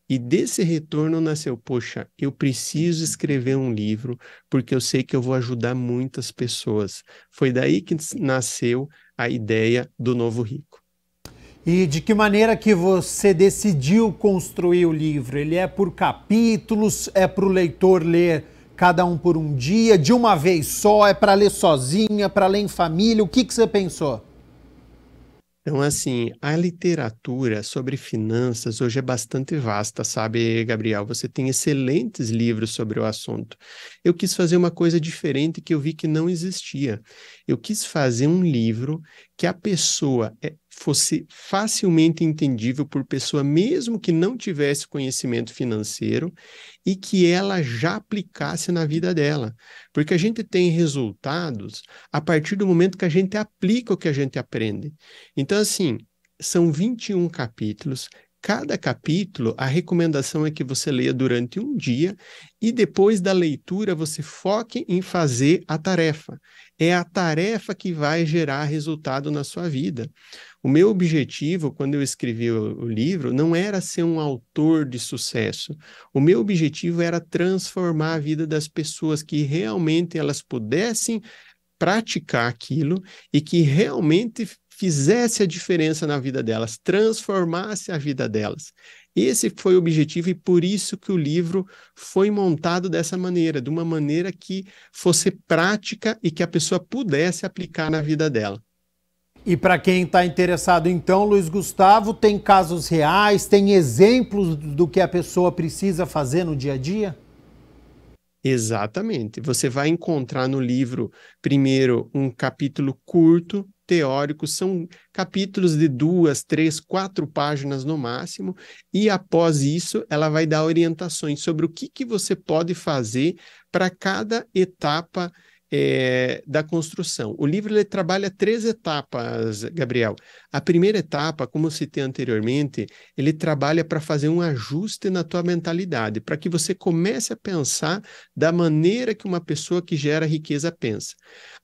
E desse retorno nasceu, poxa, eu preciso escrever um livro porque eu sei que eu vou ajudar muitas pessoas. Foi daí que nasceu a ideia do Novo Rico. E de que maneira que você decidiu construir o livro? Ele é por capítulos, é para o leitor ler cada um por um dia, de uma vez só, é para ler sozinho, é para ler em família? O que você pensou? Então, assim, a literatura sobre finanças hoje é bastante vasta, sabe, Gabriel? Você tem excelentes livros sobre o assunto. Eu quis fazer uma coisa diferente que eu vi que não existia. Eu quis fazer um livro que a pessoa fosse facilmente entendível por pessoa, mesmo que não tivesse conhecimento financeiro, e que ela já aplicasse na vida dela. Porque a gente tem resultados a partir do momento que a gente aplica o que a gente aprende. Então, assim, são 21 capítulos. Cada capítulo, a recomendação é que você leia durante um dia e depois da leitura você foque em fazer a tarefa. É a tarefa que vai gerar resultado na sua vida. O meu objetivo, quando eu escrevi o livro, não era ser um autor de sucesso. O meu objetivo era transformar a vida das pessoas, que realmente elas pudessem praticar aquilo e que realmente fizesse a diferença na vida delas, transformasse a vida delas. Esse foi o objetivo e por isso que o livro foi montado dessa maneira, de uma maneira que fosse prática e que a pessoa pudesse aplicar na vida dela. E para quem está interessado, então, Luiz Gustavo, tem casos reais, tem exemplos do que a pessoa precisa fazer no dia a dia? Exatamente. Você vai encontrar no livro, primeiro, um capítulo curto, teórico, são capítulos de 2, 3, 4 páginas no máximo, e após isso ela vai dar orientações sobre o que você pode fazer para cada etapa da construção. O livro ele trabalha 3 etapas, Gabriel. A primeira etapa, como eu citei anteriormente, ele trabalha para fazer um ajuste na tua mentalidade, para que você comece a pensar da maneira que uma pessoa que gera riqueza pensa.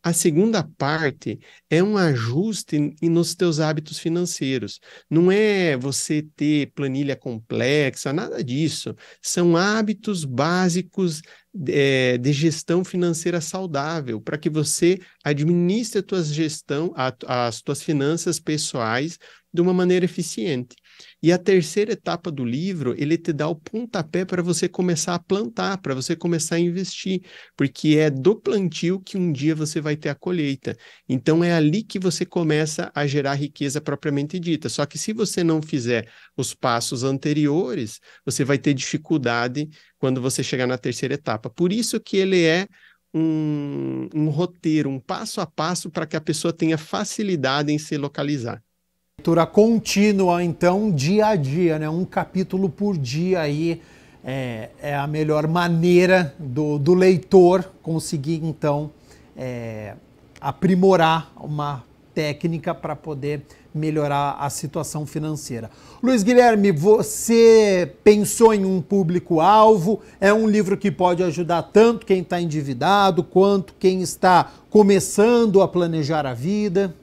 A segunda parte é um ajuste nos teus hábitos financeiros. Não é você ter planilha complexa, nada disso. São hábitos básicos de gestão financeira saudável, para que você administre as tuas finanças pessoais de uma maneira eficiente. E a terceira etapa do livro, ele te dá o pontapé para você começar a plantar, para você começar a investir, porque é do plantio que um dia você vai ter a colheita. Então é ali que você começa a gerar riqueza propriamente dita. Só que se você não fizer os passos anteriores, você vai ter dificuldade quando você chegar na terceira etapa. Por isso que ele é um roteiro, um passo a passo para que a pessoa tenha facilidade em se localizar. Leitura contínua, então, dia a dia, né? Um capítulo por dia aí é a melhor maneira do leitor conseguir, então, aprimorar uma técnica para poder melhorar a situação financeira. Luiz Guilherme, você pensou em um público-alvo? É um livro que pode ajudar tanto quem está endividado quanto quem está começando a planejar a vida?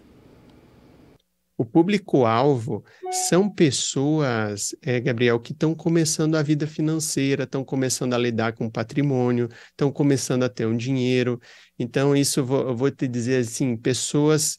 O público-alvo são pessoas, Gabriel, que estão começando a vida financeira, estão começando a lidar com patrimônio, estão começando a ter um dinheiro. Então, isso eu vou te dizer assim, pessoas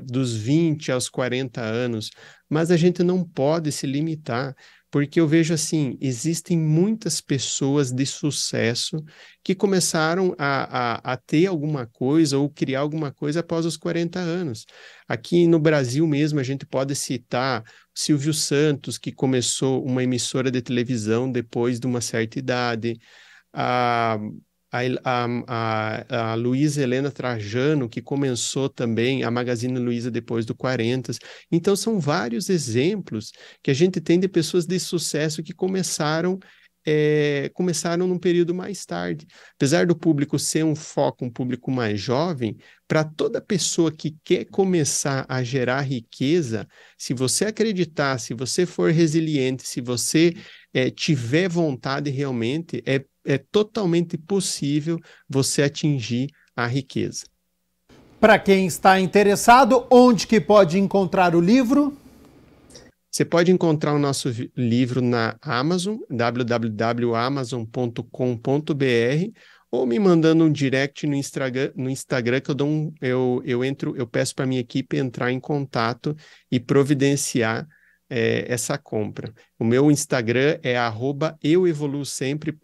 dos 20 aos 40 anos, mas a gente não pode se limitar, porque eu vejo assim, existem muitas pessoas de sucesso que começaram a ter alguma coisa ou criar alguma coisa após os 40 anos. Aqui no Brasil mesmo, a gente pode citar Silvio Santos, que começou uma emissora de televisão depois de uma certa idade, a Luísa Helena Trajano, que começou também a Magazine Luiza depois do 40. Então, são vários exemplos que a gente tem de pessoas de sucesso que começaram num período mais tarde. Apesar do público ser um foco, um público mais jovem, para toda pessoa que quer começar a gerar riqueza, se você acreditar, se você for resiliente, se você tiver vontade realmente, é totalmente possível você atingir a riqueza. Para quem está interessado, onde que pode encontrar o livro? Você pode encontrar o nosso livro na Amazon, www.amazon.com.br, ou me mandando um direct no Instagram que eu peço para a minha equipe entrar em contato e providenciar essa compra. O meu Instagram é @euevoluosempre.com.br.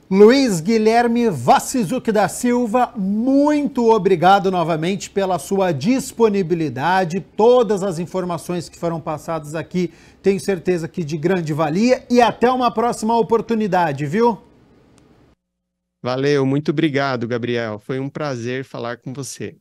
Luiz Guilherme Vacizuc da Silva, muito obrigado novamente pela sua disponibilidade. Todas as informações que foram passadas aqui, tenho certeza que de grande valia, e até uma próxima oportunidade, viu? Valeu, muito obrigado, Gabriel. Foi um prazer falar com você.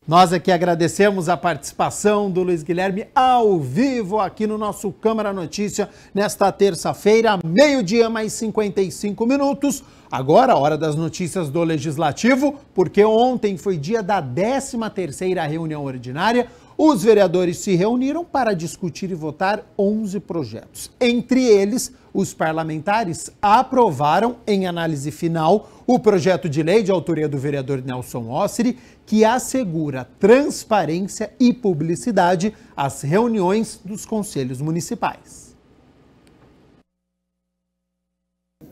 Nós aqui agradecemos a participação do Luiz Guilherme ao vivo aqui no nosso Câmara Notícia nesta terça-feira, meio-dia mais 55 minutos. Agora, a hora das notícias do Legislativo, porque ontem foi dia da 13ª reunião ordinária. Os vereadores se reuniram para discutir e votar 11 projetos. Entre eles, os parlamentares aprovaram em análise final o projeto de lei de autoria do vereador Nelson Osseri, que assegura transparência e publicidade às reuniões dos conselhos municipais.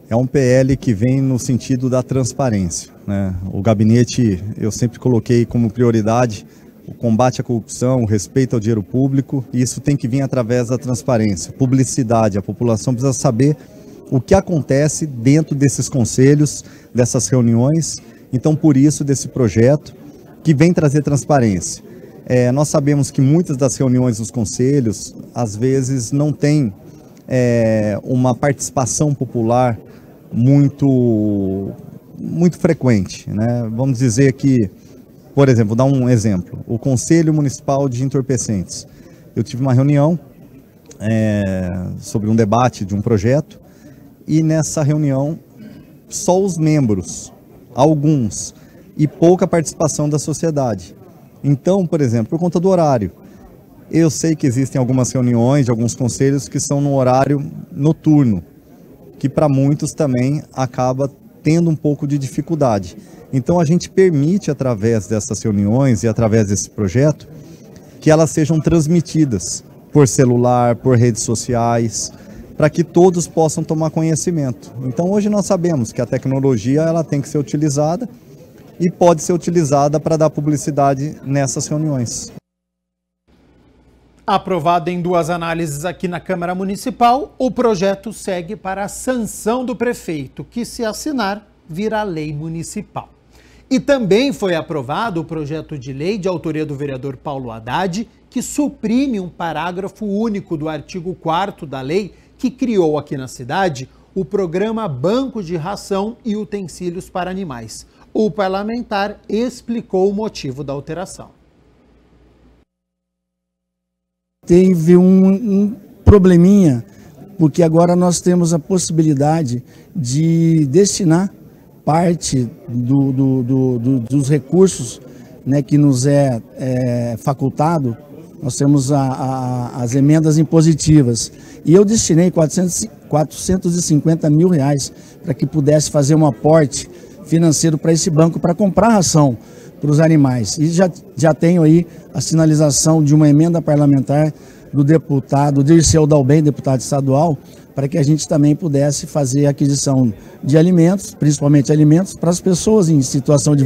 É um PL que vem no sentido da transparência, né? O gabinete, eu sempre coloquei como prioridade o combate à corrupção, o respeito ao dinheiro público, e isso tem que vir através da transparência, publicidade. A população precisa saber o que acontece dentro desses conselhos, dessas reuniões. Então, por isso, desse projeto que vem trazer transparência. Nós sabemos que muitas das reuniões dos conselhos, às vezes, não tem uma participação popular muito frequente, né? Vamos dizer que, por exemplo, vou dar um exemplo, o Conselho Municipal de Entorpecentes. Eu tive uma reunião sobre um debate de um projeto, e nessa reunião só os membros, alguns, e pouca participação da sociedade. Então, por exemplo, por conta do horário, eu sei que existem algumas reuniões de alguns conselhos que são no horário noturno, que para muitos também acaba tendo um pouco de dificuldade. Então a gente permite, através dessas reuniões e através desse projeto, que elas sejam transmitidas por celular, por redes sociais, para que todos possam tomar conhecimento. Então hoje nós sabemos que a tecnologia ela tem que ser utilizada e pode ser utilizada para dar publicidade nessas reuniões. Aprovado em 2 análises aqui na Câmara Municipal, o projeto segue para a sanção do prefeito, que, se assinar, vira lei municipal. E também foi aprovado o projeto de lei de autoria do vereador Paulo Haddad, que suprime um parágrafo único do artigo 4º da lei que criou aqui na cidade o programa Banco de Ração e Utensílios para Animais. O parlamentar explicou o motivo da alteração. Teve um probleminha, porque agora nós temos a possibilidade de destinar parte dos recursos, né, que nos é facultado. Nós temos as emendas impositivas, e eu destinei 450 mil reais para que pudesse fazer um aporte financeiro para esse banco, para comprar ração para os animais. E já tenho aí a sinalização de uma emenda parlamentar do deputado Dirceu Dalben, deputado estadual, para que a gente também pudesse fazer a aquisição de alimentos, principalmente alimentos, para as pessoas em situação de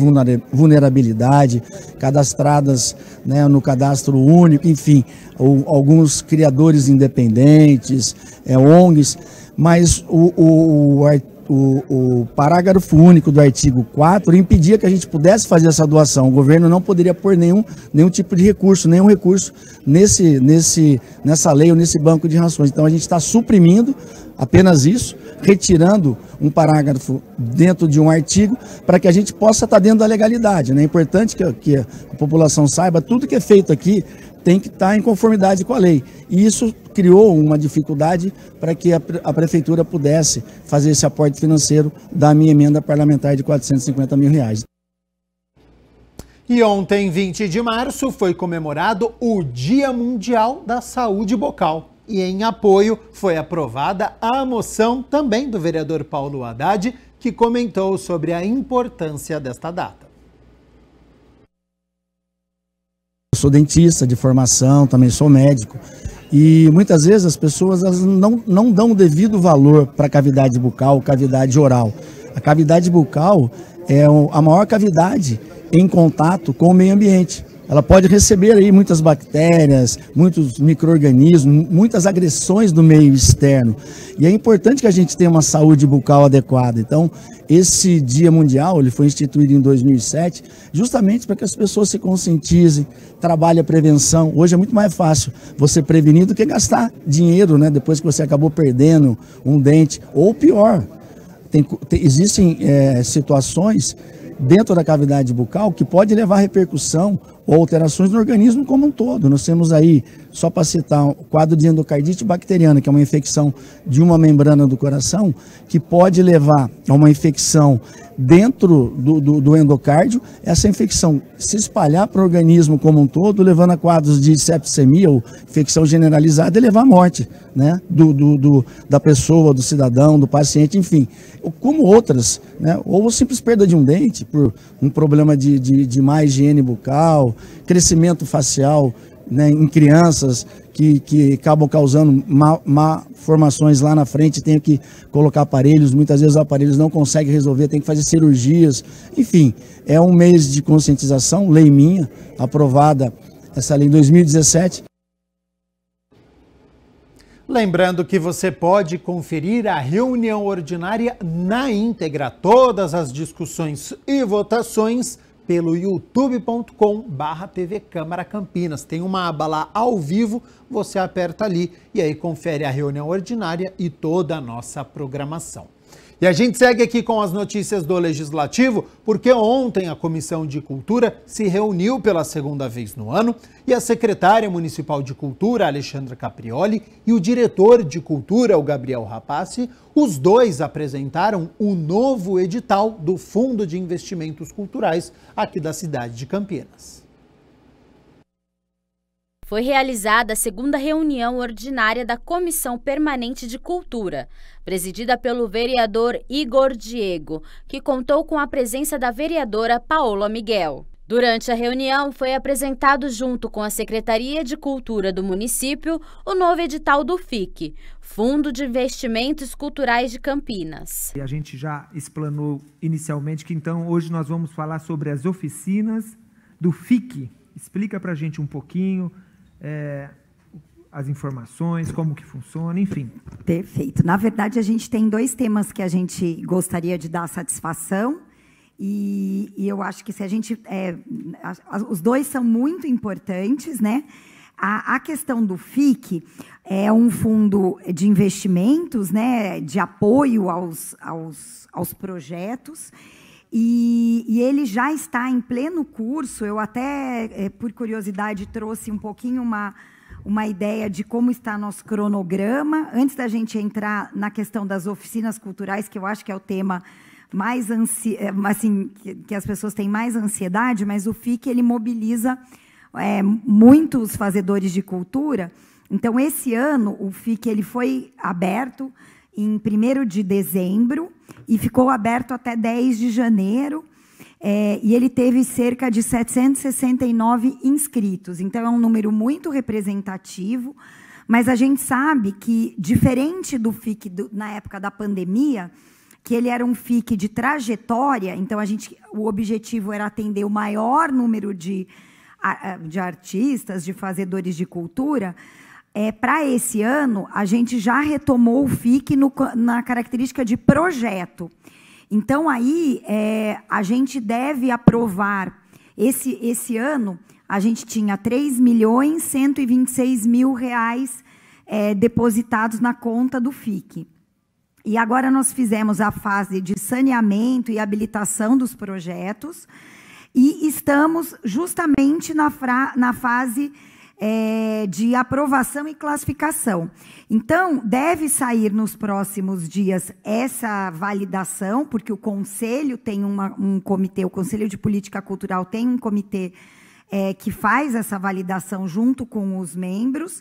vulnerabilidade, cadastradas, né, no cadastro único, enfim, ou alguns criadores independentes, ONGs, mas o parágrafo único do artigo 4 impedia que a gente pudesse fazer essa doação. O governo não poderia pôr nenhum tipo de recurso, nenhum recurso nessa lei ou nesse banco de rações. Então a gente está suprimindo apenas isso, retirando um parágrafo dentro de um artigo para que a gente possa estar dentro da legalidade, né? É importante que a população saiba, tudo que é feito aqui tem que estar em conformidade com a lei. E isso criou uma dificuldade para que a prefeitura pudesse fazer esse aporte financeiro da minha emenda parlamentar de R$450 mil. E ontem, 20 de março, foi comemorado o Dia Mundial da Saúde Bucal. E em apoio foi aprovada a moção também do vereador Paulo Haddad, que comentou sobre a importância desta data. Eu sou dentista de formação, também sou médico, e muitas vezes as pessoas não dão o devido valor para a cavidade bucal, cavidade oral. A cavidade bucal é a maior cavidade em contato com o meio ambiente. Ela pode receber aí muitas bactérias, muitos micro-organismos, muitas agressões do meio externo. E é importante que a gente tenha uma saúde bucal adequada. Então, esse Dia Mundial, ele foi instituído em 2007, justamente para que as pessoas se conscientizem, trabalhem a prevenção. Hoje é muito mais fácil você prevenir do que gastar dinheiro, né? Depois que você acabou perdendo um dente. Ou pior, existem situações dentro da cavidade bucal que pode levar a repercussão ou alterações no organismo como um todo. Nós temos aí, só para citar, o quadro de endocardite bacteriana, que é uma infecção de uma membrana do coração, que pode levar a uma infecção dentro do endocárdio, essa infecção se espalhar para o organismo como um todo, levando a quadros de septicemia ou infecção generalizada e levar à morte, né, da pessoa, do cidadão, do paciente, enfim. Como outras, né, ou simples perda de um dente por um problema de má higiene bucal, crescimento facial, né, em crianças que acabam causando malformações lá na frente, tem que colocar aparelhos, muitas vezes os aparelhos não conseguem resolver, tem que fazer cirurgias, enfim, é um mês de conscientização, lei minha, aprovada essa lei em 2017. Lembrando que você pode conferir a reunião ordinária na íntegra, todas as discussões e votações pelo youtube.com/TV Câmara Campinas. Tem uma aba lá ao vivo, você aperta ali e aí confere a reunião ordinária e toda a nossa programação. E a gente segue aqui com as notícias do Legislativo, porque ontem a Comissão de Cultura se reuniu pela segunda vez no ano e a secretária municipal de Cultura, Alexandra Caprioli, e o diretor de Cultura, o Gabriel Rapassi, os dois apresentaram o novo edital do Fundo de Investimentos Culturais aqui da cidade de Campinas. Foi realizada a segunda reunião ordinária da Comissão Permanente de Cultura, presidida pelo vereador Igor Diego, que contou com a presença da vereadora Paola Miguel. Durante a reunião, foi apresentado junto com a Secretaria de Cultura do município o novo edital do FIC, Fundo de Investimentos Culturais de Campinas. A gente já explanou inicialmente que então hoje nós vamos falar sobre as oficinas do FIC. Explica para a gente um pouquinho as informações, como que funciona, enfim. Perfeito. Na verdade, a gente tem dois temas que a gente gostaria de dar satisfação e eu acho que se a gente... os dois são muito importantes, né? A questão do FIC é um fundo de investimentos, né, de apoio aos projetos, e ele já está em pleno curso. Eu até, por curiosidade, trouxe um pouquinho uma ideia de como está nosso cronograma, antes da gente entrar na questão das oficinas culturais, que eu acho que é o tema mais que as pessoas têm mais ansiedade, mas o FIC ele mobiliza muitos fazedores de cultura. Então, esse ano, o FIC ele foi aberto em 1º de dezembro e ficou aberto até 10 de janeiro, e ele teve cerca de 769 inscritos. Então, é um número muito representativo, Mas a gente sabe que, diferente do FIC na época da pandemia, que ele era um FIC de trajetória, então o objetivo era atender o maior número de artistas, de fazedores de cultura. Para esse ano, a gente já retomou o FIC na característica de projeto. Então, aí, a gente deve aprovar, esse ano, a gente tinha R$ 3.126.000 depositados na conta do FIC. E agora nós fizemos a fase de saneamento e habilitação dos projetos e estamos justamente na fase de aprovação e classificação. Então, deve sair nos próximos dias essa validação, porque o Conselho tem um comitê, o Conselho de Política Cultural tem um comitê que faz essa validação junto com os membros,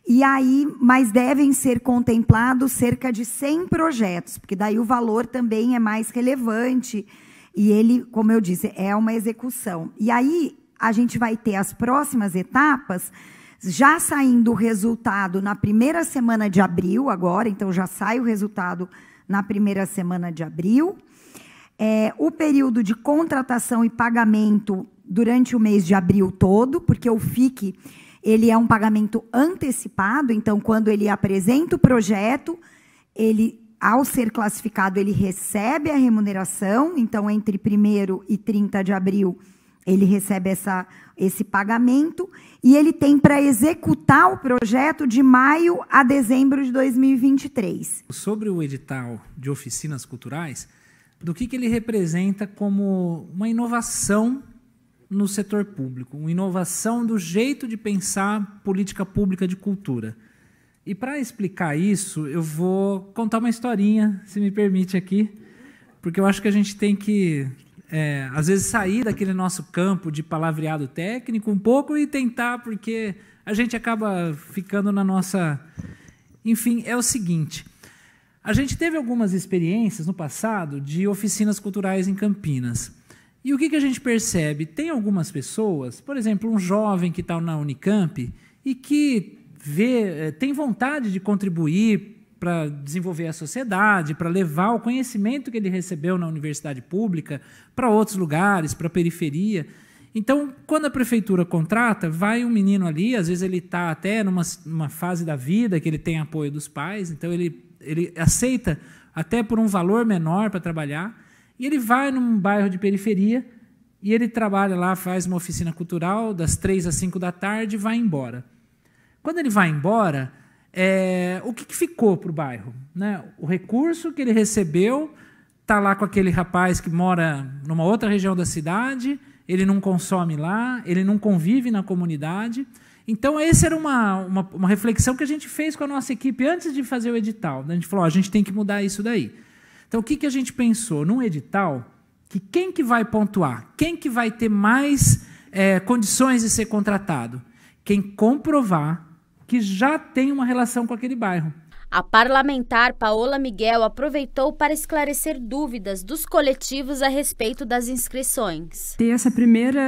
e aí, mas devem ser contemplados cerca de 100 projetos, porque daí o valor também é mais relevante, e ele, como eu disse, é uma execução. E aí, a gente vai ter as próximas etapas, já saindo o resultado na primeira semana de abril, agora, então já sai o resultado na primeira semana de abril. O período de contratação e pagamento durante o mês de abril todo, porque o FIC ele é um pagamento antecipado, então, quando ele apresenta o projeto, ele, ao ser classificado, ele recebe a remuneração, então, entre 1º e 30 de abril, ele recebe esse pagamento, e ele tem para executar o projeto de maio a dezembro de 2023. Sobre o edital de oficinas culturais, do que ele representa como uma inovação no setor público, uma inovação do jeito de pensar política pública de cultura. E para explicar isso, eu vou contar uma historinha, se me permite aqui, porque eu acho que a gente tem que, às vezes, sair daquele nosso campo de palavreado técnico um pouco e tentar, porque a gente acaba ficando na nossa... Enfim, é o seguinte, a gente teve algumas experiências no passado de oficinas culturais em Campinas. E o que a gente percebe? Tem algumas pessoas, por exemplo, um jovem que está na Unicamp e que tem vontade de contribuir para desenvolver a sociedade, para levar o conhecimento que ele recebeu na universidade pública para outros lugares, para a periferia. Então, quando a prefeitura contrata, vai um menino ali, às vezes ele está até numa fase da vida que ele tem apoio dos pais, então ele aceita até por um valor menor para trabalhar, e ele vai num bairro de periferia e ele trabalha lá, faz uma oficina cultural das 3 às 5 da tarde e vai embora. Quando ele vai embora, o que ficou para o bairro? Né? O recurso que ele recebeu está lá com aquele rapaz que mora numa outra região da cidade, ele não consome lá, ele não convive na comunidade. Então, essa era uma reflexão que a gente fez com a nossa equipe antes de fazer o edital. A gente falou, a gente tem que mudar isso daí. Então, o que a gente pensou? Num edital, que quem que vai pontuar? Quem que vai ter mais condições de ser contratado? Quem comprovar que já tem uma relação com aquele bairro. A parlamentar Paola Miguel aproveitou para esclarecer dúvidas dos coletivos a respeito das inscrições. Ter esse primeiro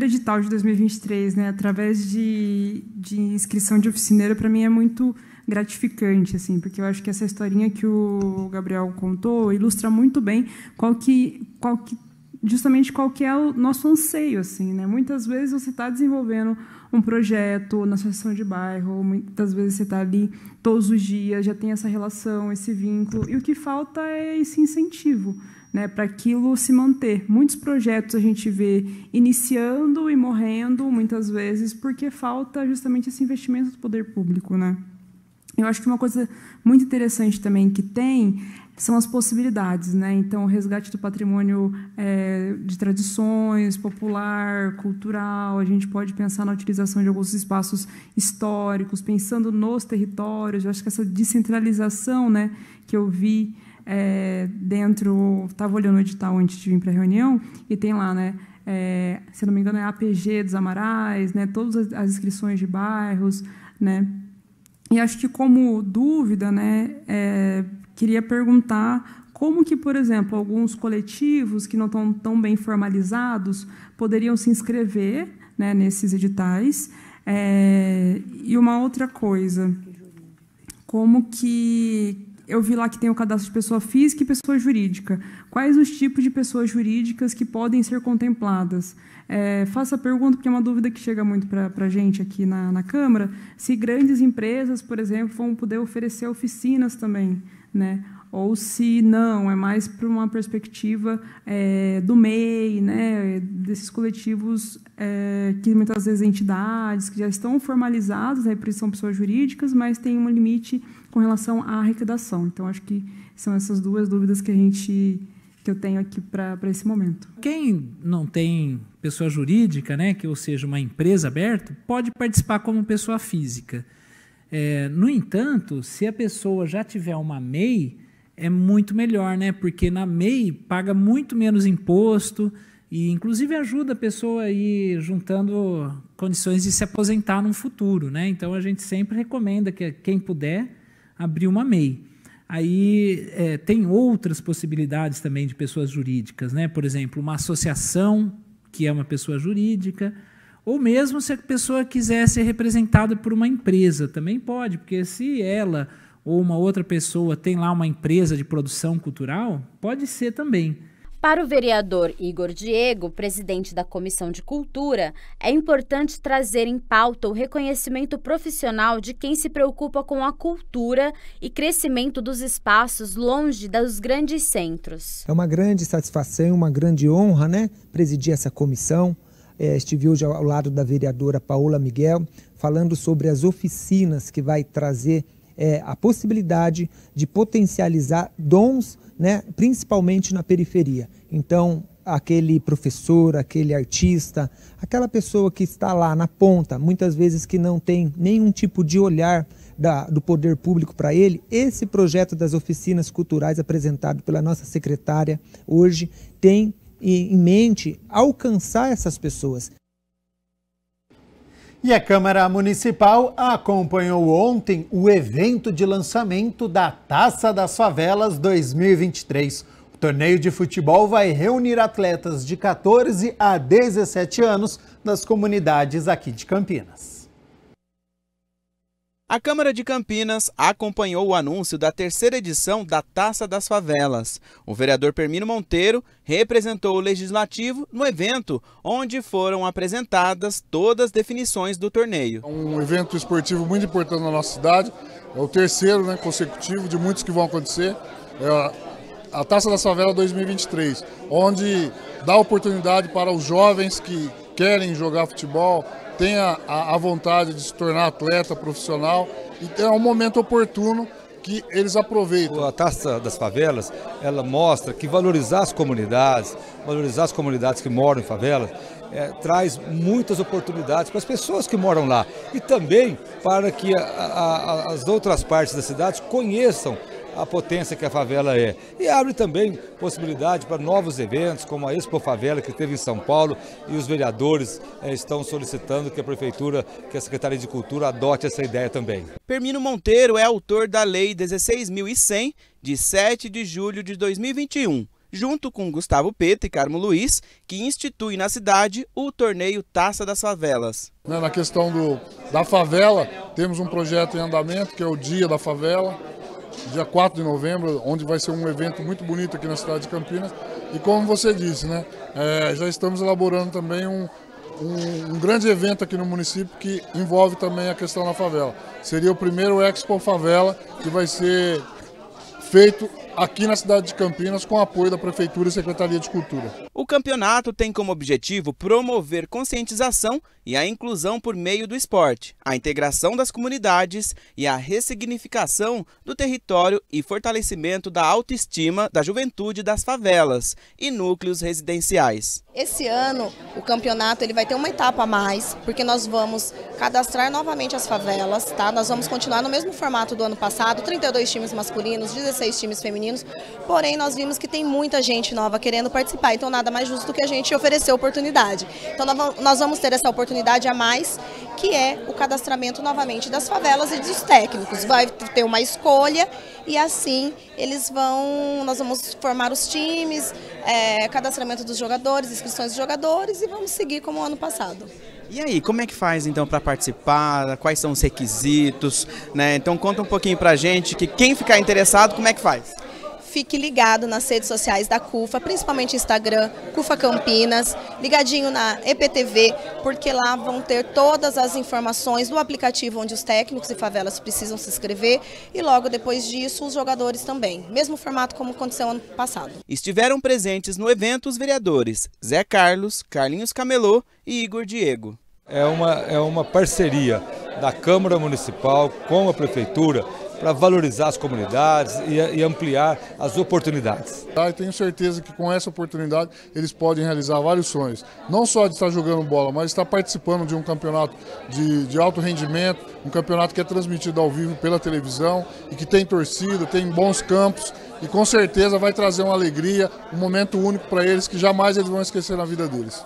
edital de 2023, né, através de inscrição de oficineiro, para mim é muito gratificante, assim, porque eu acho que essa historinha que o Gabriel contou ilustra muito bem justamente qual que é o nosso anseio, assim, né? Muitas vezes você está desenvolvendo um projeto na associação de bairro, muitas vezes você está ali todos os dias, já tem essa relação, esse vínculo, e o que falta é esse incentivo, né, para aquilo se manter. Muitos projetos a gente vê iniciando e morrendo, muitas vezes, porque falta justamente esse investimento do poder público, né? Eu acho que uma coisa muito interessante também que tem são as possibilidades, né? Então, o resgate do patrimônio de tradições, popular, cultural, a gente pode pensar na utilização de alguns espaços históricos, pensando nos territórios. Eu acho que essa descentralização, né, que eu vi dentro... Estava olhando o edital antes de vir para a reunião, e tem lá, né, se não me engano, é APG dos Amarais, né, todas as inscrições de bairros, né? E acho que, como dúvida, né, queria perguntar como que, por exemplo, alguns coletivos que não estão tão bem formalizados poderiam se inscrever, né, nesses editais, E uma outra coisa, como que eu vi lá que tem o cadastro de pessoa física e pessoa jurídica. Quais os tipos de pessoas jurídicas que podem ser contempladas? Faço a pergunta porque é uma dúvida que chega muito para a gente aqui na Câmara, se grandes empresas, por exemplo, vão poder oferecer oficinas também, né? Ou se não, é mais para uma perspectiva do MEI, né? Desses coletivos que muitas vezes entidades que já estão formalizados, por isso são pessoas jurídicas, mas tem um limite com relação à arrecadação. Então, acho que são essas duas dúvidas que eu tenho aqui para esse momento. Quem não tem pessoa jurídica, né, ou seja, uma empresa aberta, pode participar como pessoa física. No entanto, se a pessoa já tiver uma MEI, é muito melhor, né? Porque na MEI paga muito menos imposto e, inclusive, ajuda a pessoa a ir juntando condições de se aposentar no futuro, né? Então, a gente sempre recomenda que quem puder abrir uma MEI. Aí tem outras possibilidades também de pessoas jurídicas, né? Por exemplo, uma associação que é uma pessoa jurídica, ou mesmo se a pessoa quiser ser representada por uma empresa, também pode, porque se ela ou uma outra pessoa tem lá uma empresa de produção cultural, pode ser também. Para o vereador Igor Diego, presidente da Comissão de Cultura, é importante trazer em pauta o reconhecimento profissional de quem se preocupa com a cultura e crescimento dos espaços longe dos grandes centros. É uma grande satisfação, uma grande honra, né, presidir essa comissão. Estive hoje ao lado da vereadora Paola Miguel, falando sobre as oficinas que vai trazer a possibilidade de potencializar dons, né, principalmente na periferia. Então, aquele professor, aquele artista, aquela pessoa que está lá na ponta, muitas vezes que não tem nenhum tipo de olhar do poder público para ele, esse projeto das oficinas culturais apresentado pela nossa secretária hoje tem em mente alcançar essas pessoas. E a Câmara Municipal acompanhou ontem o evento de lançamento da Taça das Favelas 2023. O torneio de futebol vai reunir atletas de 14 a 17 anos das comunidades aqui de Campinas. A Câmara de Campinas acompanhou o anúncio da terceira edição da Taça das Favelas. O vereador Permino Monteiro representou o Legislativo no evento, onde foram apresentadas todas as definições do torneio. É um evento esportivo muito importante na nossa cidade, é o terceiro, né, consecutivo de muitos que vão acontecer. É a Taça das Favelas 2023, onde dá oportunidade para os jovens que querem jogar futebol, tenha a vontade de se tornar atleta profissional, e é um momento oportuno que eles aproveitam. A Taça das Favelas, ela mostra que valorizar as comunidades que moram em favelas, traz muitas oportunidades para as pessoas que moram lá e também para que as outras partes da cidade conheçam a potência que a favela é. E abre também possibilidade para novos eventos, como a Expo Favela, que teve em São Paulo, e os vereadores estão solicitando que a Prefeitura, que a Secretaria de Cultura adote essa ideia também. Permino Monteiro é autor da Lei 16.100, de 7 de julho de 2021, junto com Gustavo Peta e Carmo Luiz, que institui na cidade o torneio Taça das Favelas. Na questão da favela, temos um projeto em andamento, que é o Dia da Favela, dia 4 de novembro, onde vai ser um evento muito bonito aqui na cidade de Campinas. E como você disse, né, já estamos elaborando também um grande evento aqui no município que envolve também a questão da favela. Seria o primeiro Expo Favela, que vai ser feito aqui na cidade de Campinas com apoio da Prefeitura e Secretaria de Cultura. O campeonato tem como objetivo promover conscientização e a inclusão por meio do esporte, a integração das comunidades e a ressignificação do território e fortalecimento da autoestima da juventude das favelas e núcleos residenciais. Esse ano o campeonato ele vai ter uma etapa a mais, porque nós vamos cadastrar novamente as favelas, tá? Nós vamos continuar no mesmo formato do ano passado, 32 times masculinos, 16 times femininos, porém nós vimos que tem muita gente nova querendo participar, então nada nada mais justo do que a gente oferecer oportunidade. Então nós vamos ter essa oportunidade a mais, que é o cadastramento novamente das favelas e dos técnicos. Vai ter uma escolha e assim nós vamos formar os times, cadastramento dos jogadores, inscrições dos jogadores e vamos seguir como o ano passado. E aí, como é que faz então para participar? Quais são os requisitos, né? Então conta um pouquinho pra gente, que quem ficar interessado, como é que faz? Fique ligado nas redes sociais da CUFA, principalmente Instagram, CUFA Campinas, ligadinho na EPTV, porque lá vão ter todas as informações do aplicativo onde os técnicos e favelas precisam se inscrever e logo depois disso os jogadores também, mesmo formato como aconteceu ano passado. Estiveram presentes no evento os vereadores Zé Carlos, Carlinhos Camelô e Igor Diego. É uma parceria da Câmara Municipal com a Prefeitura para valorizar as comunidades e ampliar as oportunidades. Eu tenho certeza que com essa oportunidade eles podem realizar vários sonhos. Não só de estar jogando bola, mas estar participando de um campeonato de alto rendimento, um campeonato que é transmitido ao vivo pela televisão e que tem torcida, tem bons campos e com certeza vai trazer uma alegria, um momento único para eles que jamais eles vão esquecer na vida deles.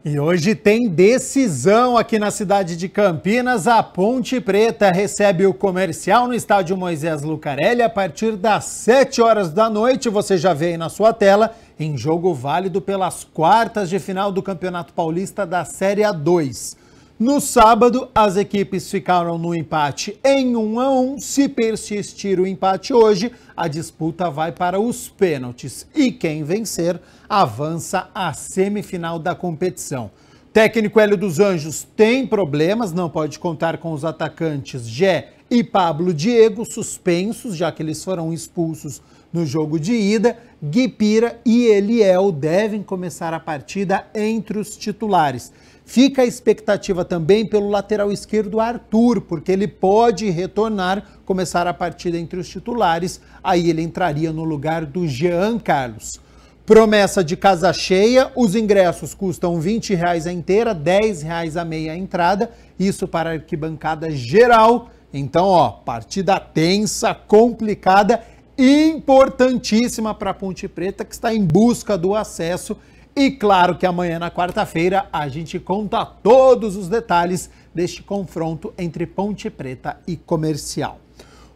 E hoje tem decisão aqui na cidade de Campinas. A Ponte Preta recebe o Comercial no estádio Moisés Lucarelli a partir das 7 horas da noite. Você já vê aí na sua tela, em jogo válido pelas quartas de final do Campeonato Paulista da Série A2. No sábado, as equipes ficaram no empate em 1-1. Se persistir o empate hoje, a disputa vai para os pênaltis. E quem vencer avança à semifinal da competição. Técnico Hélio dos Anjos tem problemas, não pode contar com os atacantes Gé e Pablo Diego, suspensos, já que eles foram expulsos no jogo de ida. Guipira e Eliel devem começar a partida entre os titulares. Fica a expectativa também pelo lateral esquerdo Arthur, porque ele pode retornar, começar a partida entre os titulares, aí ele entraria no lugar do Jean Carlos. Promessa de casa cheia, os ingressos custam R$20 a inteira, R$10 a meia entrada, isso para a arquibancada geral. Então, partida tensa, complicada, importantíssima para a Ponte Preta, que está em busca do acesso. E claro que amanhã, na quarta-feira, a gente conta todos os detalhes deste confronto entre Ponte Preta e Comercial.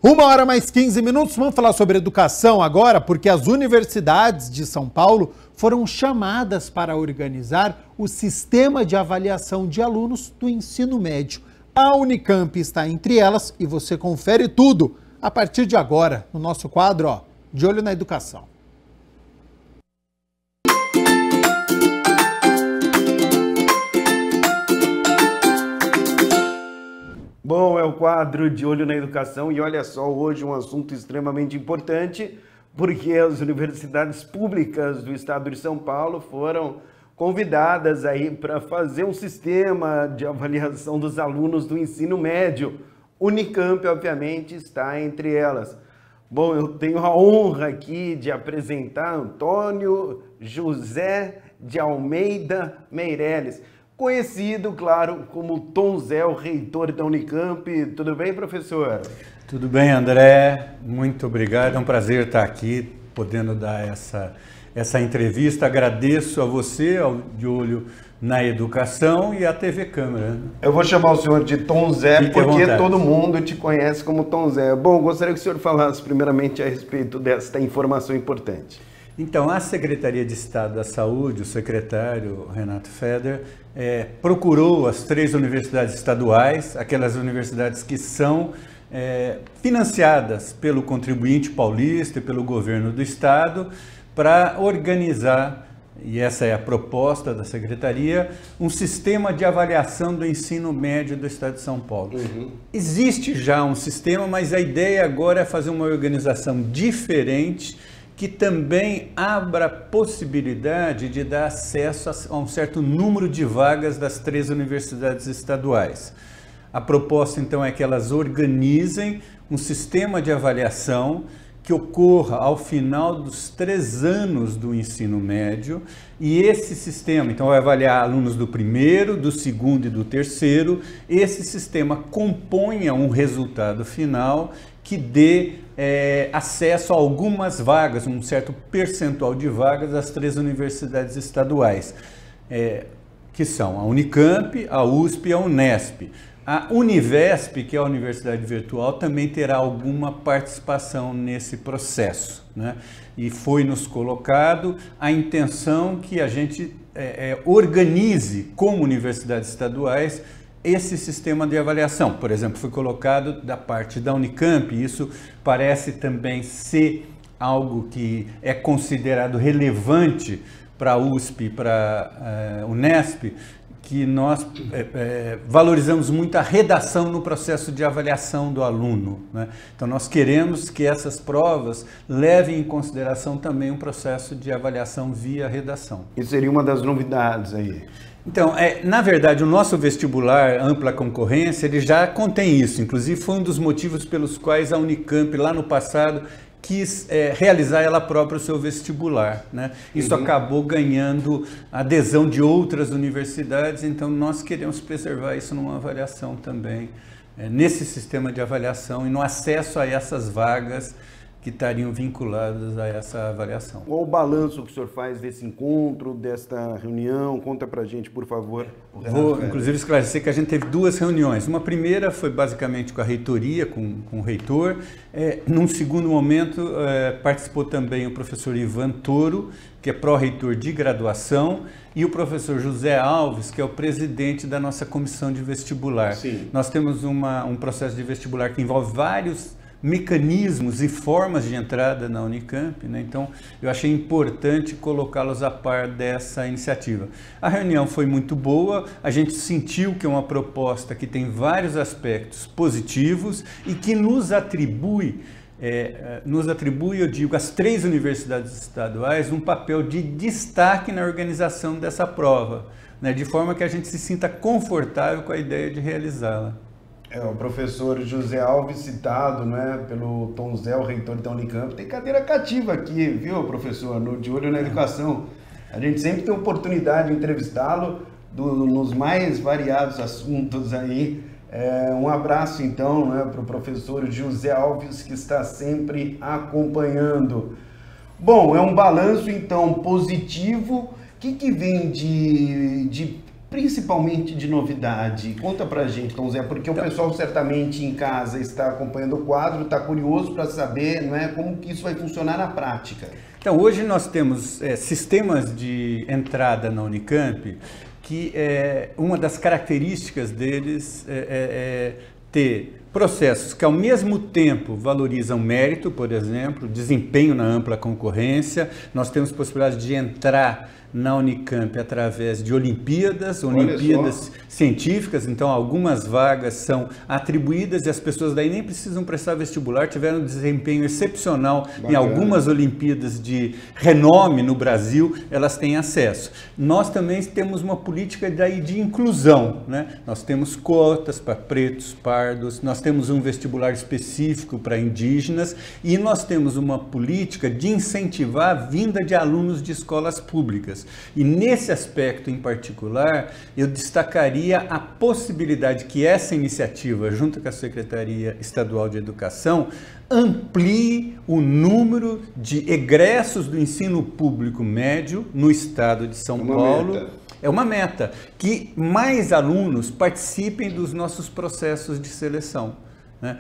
1h mais 15 minutos, vamos falar sobre educação agora, porque as universidades de São Paulo foram chamadas para organizar o sistema de avaliação de alunos do ensino médio. A Unicamp está entre elas e você confere tudo a partir de agora no nosso quadro De Olho na Educação. Bom, é o quadro De Olho na Educação e olha só, hoje um assunto extremamente importante, porque as universidades públicas do estado de São Paulo foram convidadas aí para fazer um sistema de avaliação dos alunos do ensino médio. Unicamp, obviamente, está entre elas. Bom, eu tenho a honra aqui de apresentar Antônio José de Almeida Meirelles, conhecido, claro, como Tom Zé, o reitor da Unicamp. Tudo bem, professor? Tudo bem, André. Muito obrigado. É um prazer estar aqui, podendo dar essa entrevista. Agradeço a você, ao De Olho na Educação e à TV Câmara. Eu vou chamar o senhor de Tom Zé, porque todo mundo te conhece como Tom Zé. Bom, gostaria que o senhor falasse primeiramente a respeito desta informação importante. Então, a Secretaria de Estado da Saúde, o secretário Renato Feder, procurou as 3 universidades estaduais, aquelas universidades que são financiadas pelo contribuinte paulista e pelo governo do estado, para organizar, e essa é a proposta da Secretaria, um sistema de avaliação do ensino médio do estado de São Paulo. Existe já um sistema, mas a ideia agora é fazer uma organização diferente, que também abra a possibilidade de dar acesso a um certo número de vagas das 3 universidades estaduais. A proposta, então, é que elas organizem um sistema de avaliação que ocorra ao final dos 3 anos do ensino médio, e esse sistema, então, vai avaliar alunos do primeiro, do segundo e do terceiro. Esse sistema componha um resultado final que dê acesso a algumas vagas, um certo percentual de vagas às 3 universidades estaduais, que são a Unicamp, a USP e a Unesp. A Univesp, que é a Universidade Virtual, também terá alguma participação nesse processo, né? E foi nos colocado a intenção que a gente organize, como universidades estaduais, esse sistema de avaliação. Por exemplo, foi colocado da parte da Unicamp, isso parece também ser algo que é considerado relevante para a USP e para a Unesp, que nós valorizamos muito a redação no processo de avaliação do aluno, né? Então, nós queremos que essas provas levem em consideração também um processo de avaliação via redação. Isso seria uma das novidades aí. Então, na verdade, o nosso vestibular ampla concorrência, ele já contém isso. Inclusive, foi um dos motivos pelos quais a Unicamp, lá no passado, quis realizar ela própria o seu vestibular, né? Isso acabou ganhando adesão de outras universidades, então nós queremos preservar isso numa avaliação também, nesse sistema de avaliação e no acesso a essas vagas que estariam vinculadas a essa avaliação. Qual o balanço que o senhor faz desse encontro, desta reunião? Conta pra gente, por favor. Vou, inclusive, esclarecer que a gente teve 2 reuniões. Uma primeira foi basicamente com a reitoria, com o reitor. Num segundo momento, participou também o professor Ivan Toro, que é pró-reitor de graduação, e o professor José Alves, que é o presidente da nossa comissão de vestibular. Sim. Nós temos um processo de vestibular que envolve vários mecanismos e formas de entrada na Unicamp, né? Então eu achei importante colocá-los a par dessa iniciativa. A reunião foi muito boa, a gente sentiu que é uma proposta que tem vários aspectos positivos e que nos atribui, eu digo, às 3 universidades estaduais um papel de destaque na organização dessa prova, né? De forma que a gente se sinta confortável com a ideia de realizá-la. O professor José Alves, citado, né, pelo Tom Zé, o reitor da Unicamp, tem cadeira cativa aqui, viu, professor, no De Olho na Educação. A gente sempre tem oportunidade de entrevistá-lo nos mais variados assuntos aí. Um abraço, então, né, para o professor José Alves, que está sempre acompanhando. Bom, é um balanço, então, positivo. O que vem principalmente de novidade? Conta pra gente, Tom Zé, porque o pessoal certamente em casa está acompanhando o quadro, está curioso para saber, não é, como que isso vai funcionar na prática. Então, hoje nós temos sistemas de entrada na Unicamp que uma das características deles é ter processos que ao mesmo tempo valorizam mérito, por exemplo, desempenho na ampla concorrência. Nós temos possibilidade de entrar na Unicamp através de Olimpíadas científicas, então algumas vagas são atribuídas e as pessoas daí nem precisam prestar vestibular, tiveram um desempenho excepcional em algumas Olimpíadas de renome no Brasil, elas têm acesso. Nós também temos uma política daí de inclusão, né? Nós temos cotas para pretos, pardos, nós temos um vestibular específico para indígenas e nós temos uma política de incentivar a vinda de alunos de escolas públicas. E nesse aspecto em particular, eu destacaria a possibilidade que essa iniciativa, junto com a Secretaria Estadual de Educação, amplie o número de egressos do ensino público médio no estado de São Paulo. É uma meta, que mais alunos participem dos nossos processos de seleção, né?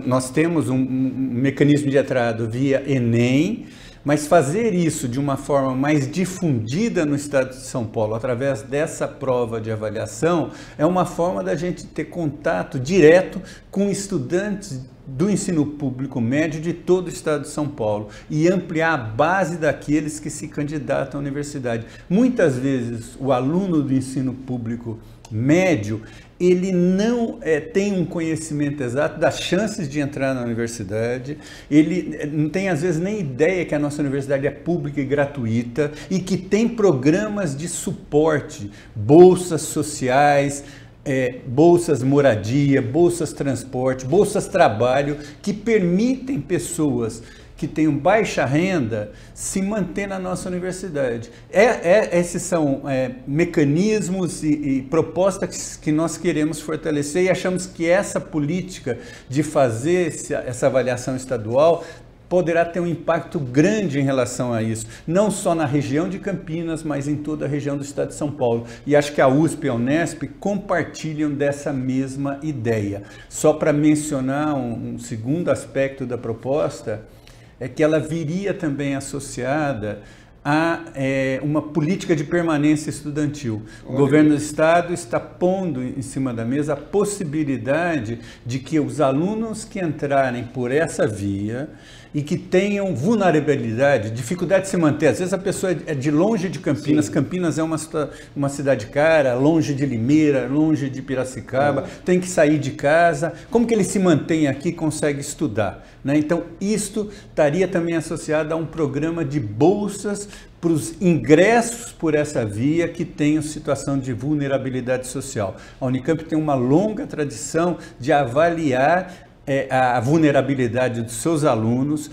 Nós temos um mecanismo de entrada via Enem, mas fazer isso de uma forma mais difundida no estado de São Paulo, através dessa prova de avaliação, é uma forma da gente ter contato direto com estudantes do ensino público médio de todo o estado de São Paulo e ampliar a base daqueles que se candidatam à universidade. Muitas vezes o aluno do ensino público médio, ele não tem um conhecimento exato das chances de entrar na universidade, ele não tem às vezes nem ideia que a nossa universidade é pública e gratuita e que tem programas de suporte, bolsas sociais, bolsas moradia, bolsas transporte, bolsas trabalho, que permitem pessoas que tenham baixa renda se manter na nossa universidade. Esses são mecanismos e propostas que nós queremos fortalecer, e achamos que essa política de fazer essa avaliação estadual poderá ter um impacto grande em relação a isso, não só na região de Campinas, mas em toda a região do estado de São Paulo. E acho que a USP e a Unesp compartilham dessa mesma ideia. Só para mencionar um segundo aspecto da proposta, é que ela viria também associada a uma política de permanência estudantil. O governo do estado está pondo em cima da mesa a possibilidade de que os alunos que entrarem por essa via e que tenham vulnerabilidade, dificuldade de se manter. Às vezes a pessoa é de longe de Campinas. Sim. Campinas é uma cidade cara, longe de Limeira, longe de Piracicaba, tem que sair de casa. Como que ele se mantém aqui e consegue estudar? Né? Então, isto estaria também associado a um programa de bolsas para os ingressos por essa via que tenham situação de vulnerabilidade social. A Unicamp tem uma longa tradição de avaliar a vulnerabilidade dos seus alunos.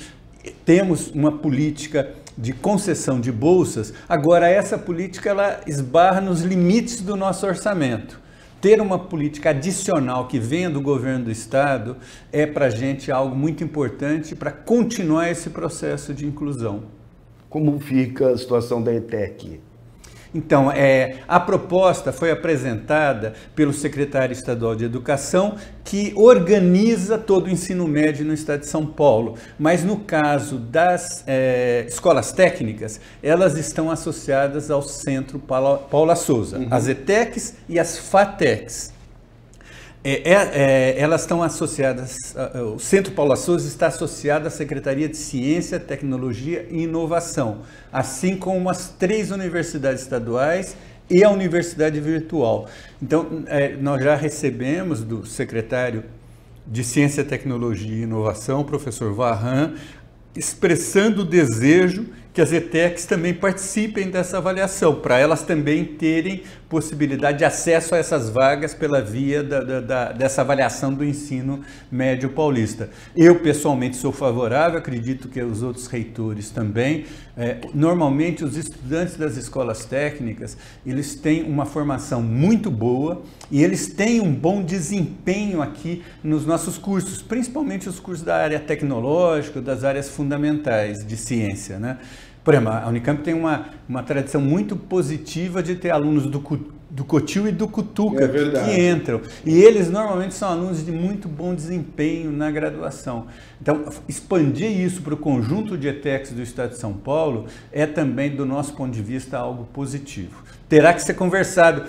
Temos uma política de concessão de bolsas. Agora, essa política ela esbarra nos limites do nosso orçamento. Ter uma política adicional que venha do governo do estado é para a gente algo muito importante para continuar esse processo de inclusão. Como fica a situação da ETEC? Então, a proposta foi apresentada pelo secretário estadual de Educação, que organiza todo o ensino médio no estado de São Paulo. Mas no caso das escolas técnicas, elas estão associadas ao Centro Paula Souza, as ETECs e as FATECs. Elas estão associadas, o Centro Paula Souza está associado à Secretaria de Ciência, Tecnologia e Inovação, assim como as 3 universidades estaduais e a Universidade Virtual. Então, nós já recebemos do secretário de Ciência, Tecnologia e Inovação, o professor Varran, expressando o desejo que as ETECs também participem dessa avaliação, para elas também terem possibilidade de acesso a essas vagas pela via dessa avaliação do ensino médio paulista. Eu, pessoalmente, sou favorável, acredito que os outros reitores também. Normalmente, os estudantes das escolas técnicas, eles têm uma formação muito boa e eles têm um bom desempenho aqui nos nossos cursos, principalmente os cursos da área tecnológica, das áreas fundamentais de ciência, né? Por exemplo, a Unicamp tem uma tradição muito positiva de ter alunos do Cotil e do Cutuca que entram. E eles normalmente são alunos de muito bom desempenho na graduação. Então, expandir isso para o conjunto de ETECs do estado de São Paulo é também, do nosso ponto de vista, algo positivo. Terá que ser conversado.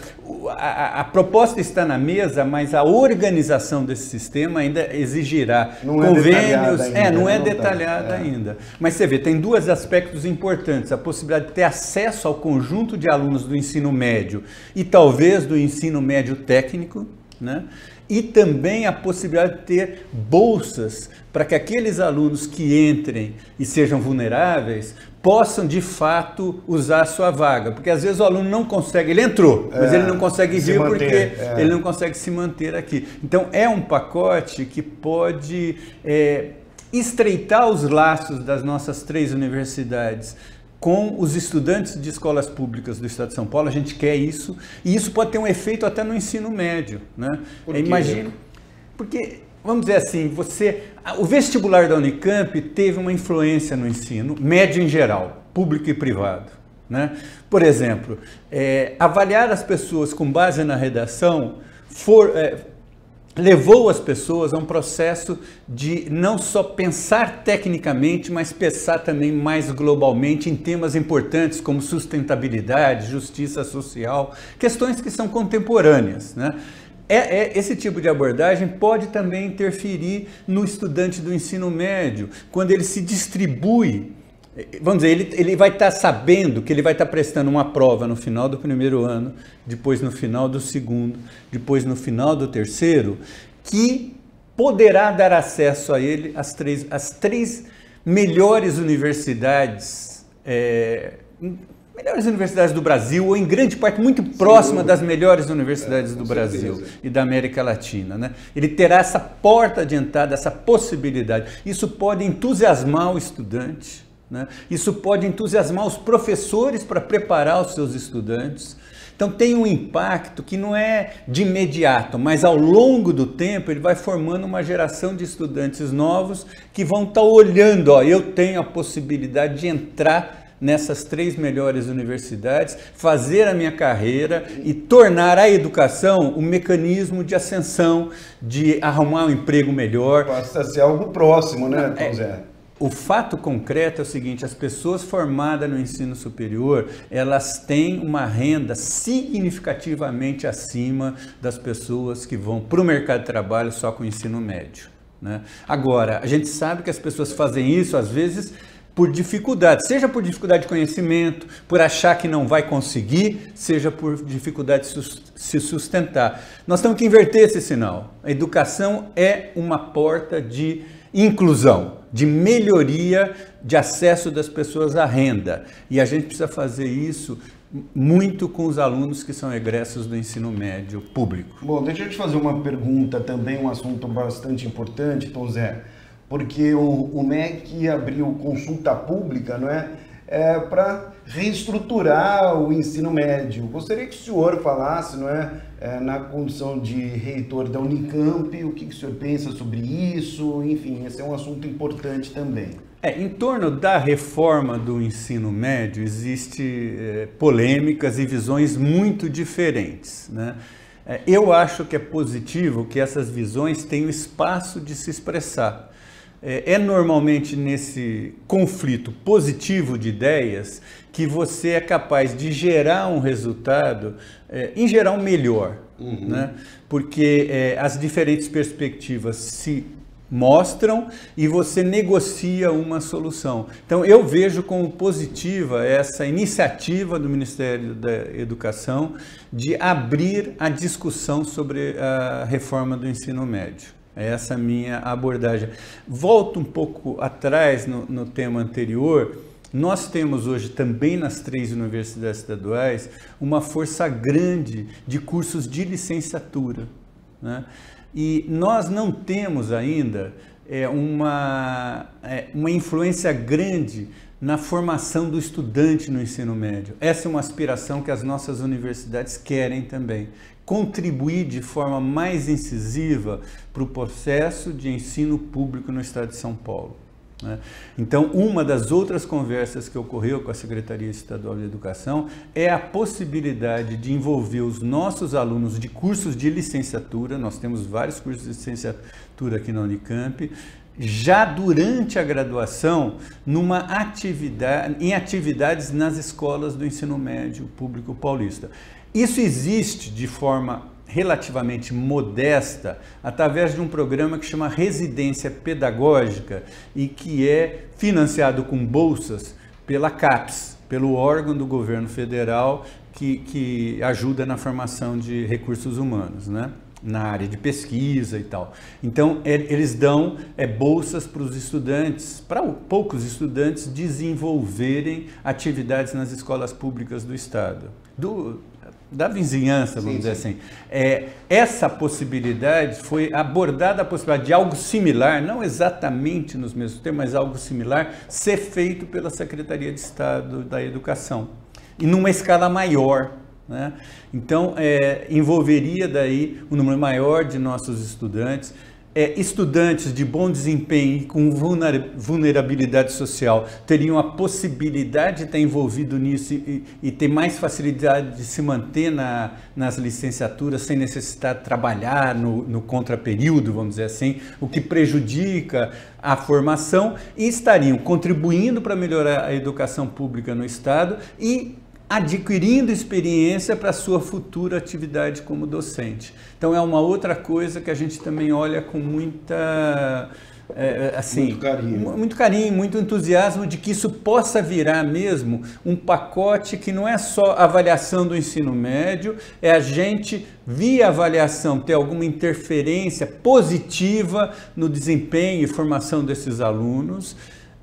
A proposta está na mesa, mas a organização desse sistema ainda exigirá convênios. Não é detalhada ainda. Mas você vê, tem 2 aspectos importantes. A possibilidade de ter acesso ao conjunto de alunos do ensino médio e talvez do ensino médio técnico, né? E também a possibilidade de ter bolsas para que aqueles alunos que entrem e sejam vulneráveis possam, de fato, usar a sua vaga. Porque, às vezes, o aluno não consegue, ele entrou, mas ele não consegue vir porque ele não consegue se manter aqui. Então, é um pacote que pode estreitar os laços das nossas 3 universidades com os estudantes de escolas públicas do estado de São Paulo. A gente quer isso, e isso pode ter um efeito até no ensino médio, né? Imagina, porque, vamos dizer assim, o vestibular da Unicamp teve uma influência no ensino médio em geral, público e privado, né? Por exemplo, avaliar as pessoas com base na redação levou as pessoas a um processo de não só pensar tecnicamente, mas pensar também mais globalmente em temas importantes como sustentabilidade, justiça social, questões que são contemporâneas, né? Esse tipo de abordagem pode também interferir no estudante do ensino médio, quando ele se distribui. Vamos dizer, ele vai estar sabendo que ele vai estar prestando uma prova no final do 1º ano, depois no final do 2º, depois no final do 3º, que poderá dar acesso a ele às 3 melhores universidades melhores universidades do Brasil, ou em grande parte muito próxima das melhores universidades do Brasil e da América Latina, né? Ele terá essa porta de entrada, essa possibilidade. Isso pode entusiasmar o estudante, né? Isso pode entusiasmar os professores para preparar os seus estudantes. Então tem um impacto que não é de imediato, mas ao longo do tempo ele vai formando uma geração de estudantes novos que vão estar olhando, ó, eu tenho a possibilidade de entrar nessas 3 melhores universidades, fazer a minha carreira e tornar a educação um mecanismo de ascensão, de arrumar um emprego melhor. Passa a ser algo próximo, né, Tom Zé? O fato concreto é o seguinte: as pessoas formadas no ensino superior, elas têm uma renda significativamente acima das pessoas que vão para o mercado de trabalho só com o ensino médio, né? Agora, a gente sabe que as pessoas fazem isso, às vezes, por dificuldade, seja por dificuldade de conhecimento, por achar que não vai conseguir, seja por dificuldade de se sustentar. Nós temos que inverter esse sinal. A educação é uma porta de inclusão, de melhoria de acesso das pessoas à renda. E a gente precisa fazer isso muito com os alunos que são egressos do ensino médio público. Bom, deixa eu te fazer uma pergunta também, um assunto bastante importante, Tom Zé. Porque o MEC abriu consulta pública, não é? Para reestruturar o ensino médio. Gostaria que o senhor falasse, não é, na condição de reitor da Unicamp, o que o senhor pensa sobre isso, enfim, esse é um assunto importante também. Em torno da reforma do ensino médio, existem polêmicas e visões muito diferentes, né? Eu acho que é positivo que essas visões tenham espaço de se expressar. É normalmente nesse conflito positivo de ideias que você é capaz de gerar um resultado, em geral, melhor, né? Porque as diferentes perspectivas se mostram e você negocia uma solução. Então, eu vejo como positiva essa iniciativa do Ministério da Educação de abrir a discussão sobre a reforma do ensino médio. É essa a minha abordagem. Volto um pouco atrás no tema anterior. Nós temos hoje também nas 3 universidades estaduais uma força grande de cursos de licenciatura, né? E nós não temos ainda uma influência grande na formação do estudante no ensino médio. Essa é uma aspiração que as nossas universidades querem também. Contribuir de forma mais incisiva para o processo de ensino público no estado de São Paulo, né? Então, uma das outras conversas que ocorreu com a Secretaria Estadual de Educação é a possibilidade de envolver os nossos alunos de cursos de licenciatura. Nós temos vários cursos de licenciatura aqui na Unicamp, já durante a graduação, em atividades nas escolas do ensino médio público paulista. Isso existe de forma relativamente modesta através de um programa que chama Residência Pedagógica e que é financiado com bolsas pela CAPES, pelo órgão do governo federal que ajuda na formação de recursos humanos, né? Na área de pesquisa e tal. Então, eles dão bolsas para os estudantes, para poucos estudantes desenvolverem atividades nas escolas públicas do estado, da vizinhança, vamos dizer assim. Essa possibilidade foi abordada, a possibilidade de algo similar, não exatamente nos mesmos termos, mas algo similar, ser feito pela Secretaria de Estado da Educação, e numa escala maior, né? Então, envolveria daí um número maior de nossos estudantes, estudantes de bom desempenho e com vulnerabilidade social teriam a possibilidade de estar envolvido nisso e ter mais facilidade de se manter nas licenciaturas sem necessitar de trabalhar no contraperíodo, vamos dizer assim, o que prejudica a formação, e estariam contribuindo para melhorar a educação pública no estado e adquirindo experiência para a sua futura atividade como docente. Então é uma outra coisa que a gente também olha com muita, muito carinho, muito entusiasmo de que isso possa virar mesmo um pacote que não é só avaliação do ensino médio, é a gente, via avaliação, ter alguma interferência positiva no desempenho e formação desses alunos,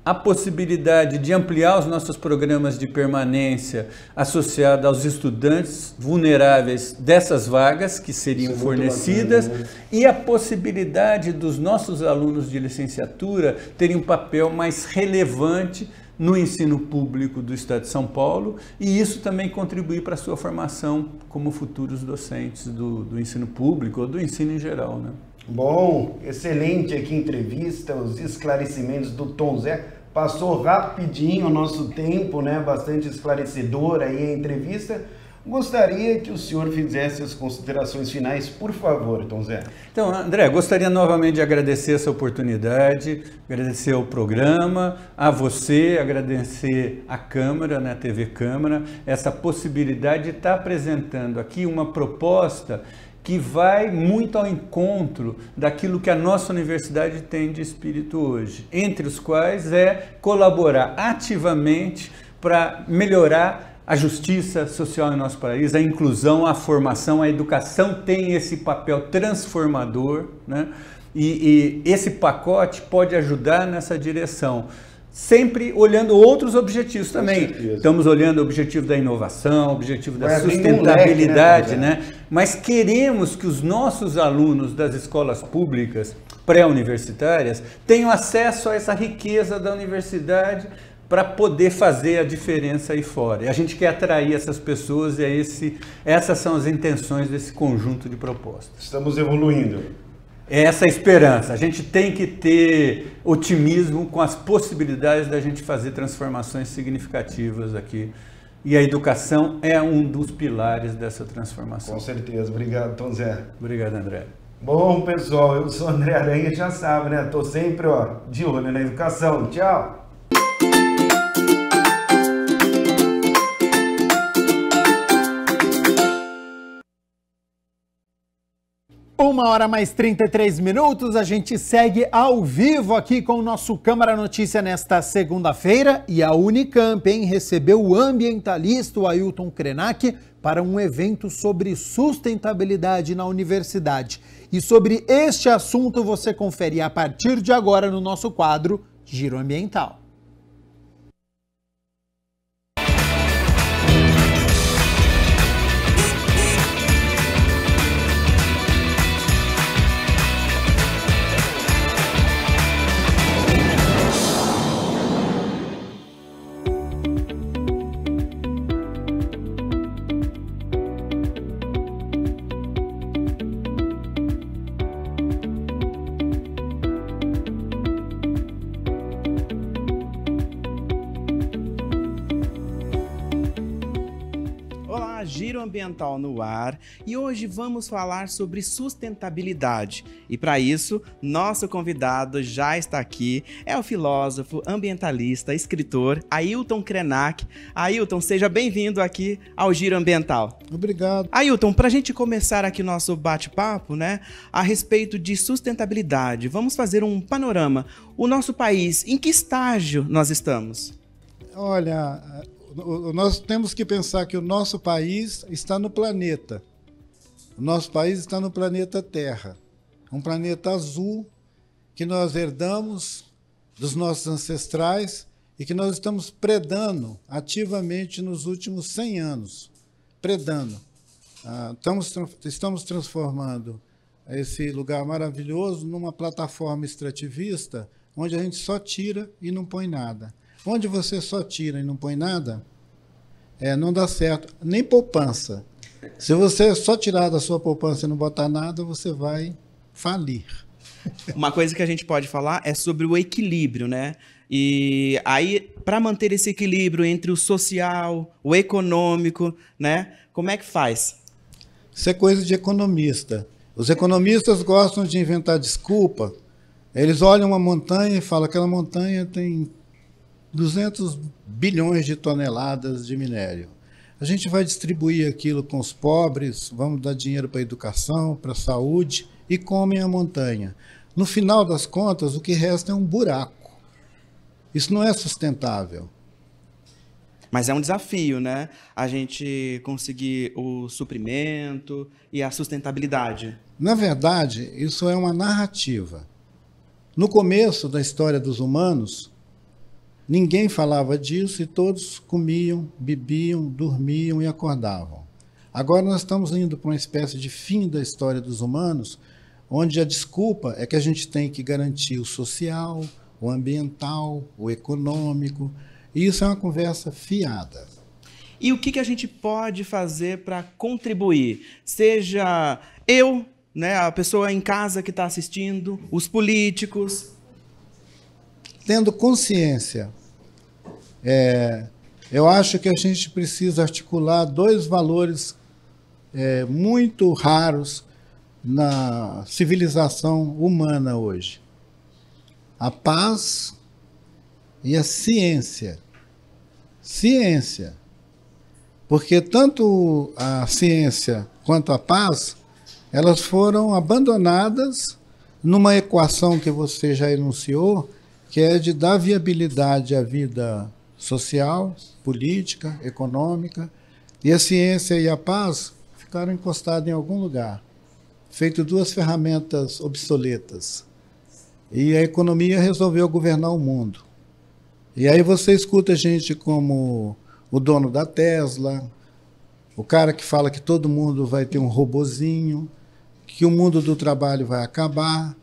a possibilidade de ampliar os nossos programas de permanência associados aos estudantes vulneráveis dessas vagas que seriam fornecidas, bacana, né? E a possibilidade dos nossos alunos de licenciatura terem um papel mais relevante no ensino público do Estado de São Paulo, e isso também contribuir para a sua formação como futuros docentes do ensino público ou do ensino em geral, né? Bom, excelente aqui a entrevista, os esclarecimentos do Tom Zé. Passou rapidinho o nosso tempo, né? Bastante esclarecedor aí a entrevista. Gostaria que o senhor fizesse as considerações finais, por favor, Tom Zé. Então, André, gostaria novamente de agradecer essa oportunidade, agradecer ao programa, a você, agradecer à Câmara, né, a TV Câmara, essa possibilidade de estar apresentando aqui uma proposta que vai muito ao encontro daquilo que a nossa universidade tem de espírito hoje, entre os quais é colaborar ativamente para melhorar a justiça social em nosso país, a inclusão, a formação, a educação tem esse papel transformador, né? E esse pacote pode ajudar nessa direção. Sempre olhando outros objetivos também. Estamos olhando o objetivo da inovação, o objetivo da sustentabilidade, né? Mas queremos que os nossos alunos das escolas públicas pré-universitárias tenham acesso a essa riqueza da universidade para poder fazer a diferença aí fora. E a gente quer atrair essas pessoas e essas são as intenções desse conjunto de propostas. Estamos evoluindo. É essa a esperança. A gente tem que ter otimismo com as possibilidades da gente fazer transformações significativas aqui. E a educação é um dos pilares dessa transformação. Com certeza. Obrigado, Tom Zé. Obrigado, André. Bom, pessoal, eu sou André Aranha, já sabe, né? Tô sempre, de olho na educação. Tchau! 1h mais 33 minutos, a gente segue ao vivo aqui com o nosso Câmara Notícia nesta segunda-feira e a Unicamp, recebeu o ambientalista Ailton Krenak para um evento sobre sustentabilidade na universidade. E sobre este assunto você confere a partir de agora no nosso quadro Giro Ambiental. Giro Ambiental no ar e hoje vamos falar sobre sustentabilidade. E para isso, nosso convidado já está aqui, é o filósofo, ambientalista, escritor Ailton Krenak. Ailton, seja bem-vindo aqui ao Giro Ambiental. Obrigado. Ailton, para a gente começar aqui nosso bate-papo, né, a respeito de sustentabilidade, vamos fazer um panorama. O nosso país, em que estágio nós estamos? Olha, nós temos que pensar que o nosso país está no planeta. O nosso país está no planeta Terra. Um planeta azul que nós herdamos dos nossos ancestrais e que nós estamos predando ativamente nos últimos 100 anos. Predando. Estamos transformando esse lugar maravilhoso numa plataforma extrativista onde a gente só tira e não põe nada. Onde você só tira e não põe nada, não dá certo. Nem poupança. Se você só tirar da sua poupança e não botar nada, você vai falir. Uma coisa que a gente pode falar é sobre o equilíbrio, né? E aí, para manter esse equilíbrio entre o social, o econômico, né? Como é que faz? Isso é coisa de economista. Os economistas gostam de inventar desculpa. Eles olham uma montanha e falam que aquela montanha tem 200 bilhões de toneladas de minério. A gente vai distribuir aquilo com os pobres, vamos dar dinheiro para a educação, para a saúde e comem a montanha. No final das contas, o que resta é um buraco. Isso não é sustentável. Mas é um desafio, né? A gente conseguir o suprimento e a sustentabilidade. Na verdade, isso é uma narrativa. No começo da história dos humanos, ninguém falava disso e todos comiam, bebiam, dormiam e acordavam. Agora nós estamos indo para uma espécie de fim da história dos humanos, onde a desculpa é que a gente tem que garantir o social, o ambiental, o econômico, e isso é uma conversa fiada. E o que a gente pode fazer para contribuir? Seja eu, né, a pessoa em casa que está assistindo, os políticos. Tendo consciência, eu acho que a gente precisa articular dois valores muito raros na civilização humana hoje: a paz e a ciência. Ciência. Porque tanto a ciência quanto a paz, elas foram abandonadas numa equação que você já enunciou, que é de dar viabilidade à vida social, política, econômica, e a ciência e a paz ficaram encostadas em algum lugar, feito duas ferramentas obsoletas. E a economia resolveu governar o mundo. E aí você escuta gente como o dono da Tesla, o cara que fala que todo mundo vai ter um robozinho, que o mundo do trabalho vai acabar,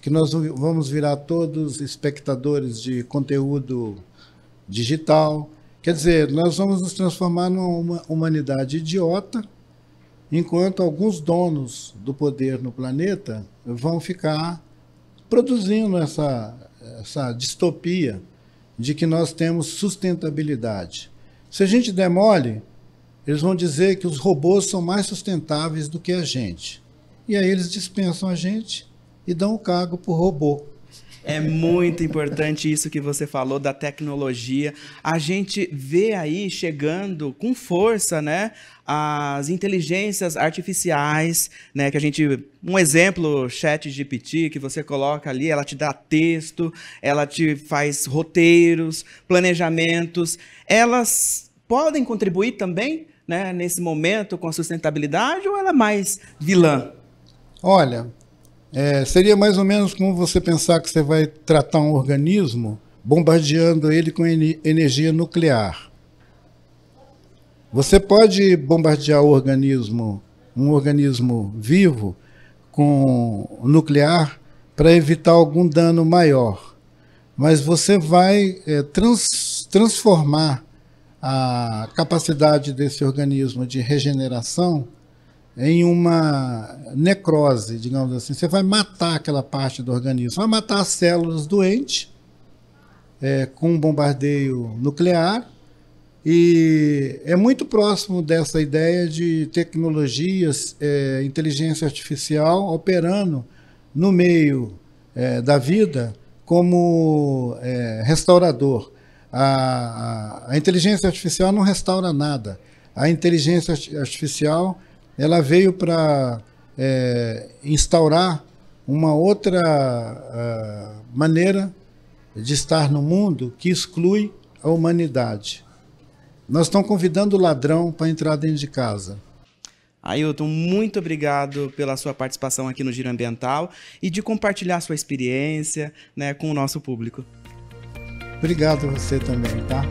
que nós vamos virar todos espectadores de conteúdo digital. Quer dizer, nós vamos nos transformar numa humanidade idiota, enquanto alguns donos do poder no planeta vão ficar produzindo essa distopia de que nós temos sustentabilidade. Se a gente der mole, eles vão dizer que os robôs são mais sustentáveis do que a gente. E aí eles dispensam a gente e dão o cargo para o robô. É muito importante isso que você falou da tecnologia. A gente vê aí chegando com força, né, as inteligências artificiais, né, que a gente, um exemplo, ChatGPT, que você coloca ali, ela te dá texto, ela te faz roteiros, planejamentos. Elas podem contribuir também, né, nesse momento com a sustentabilidade, ou ela é mais vilã? Olha, seria mais ou menos como você pensar que você vai tratar um organismo bombardeando ele com energia nuclear. Você pode bombardear um organismo vivo com nuclear para evitar algum dano maior, mas você vai transformar a capacidade desse organismo de regeneração em uma necrose, digamos assim. Você vai matar aquela parte do organismo, vai matar as células doentes com um bombardeio nuclear, e é muito próximo dessa ideia de tecnologias, inteligência artificial operando no meio da vida como restaurador. A inteligência artificial não restaura nada. A inteligência artificial ela veio para instaurar uma outra maneira de estar no mundo que exclui a humanidade. Nós estamos convidando o ladrão para entrar dentro de casa. Ailton, muito obrigado pela sua participação aqui no Giro Ambiental e de compartilhar sua experiência, né, com o nosso público. Obrigado a você também, tá?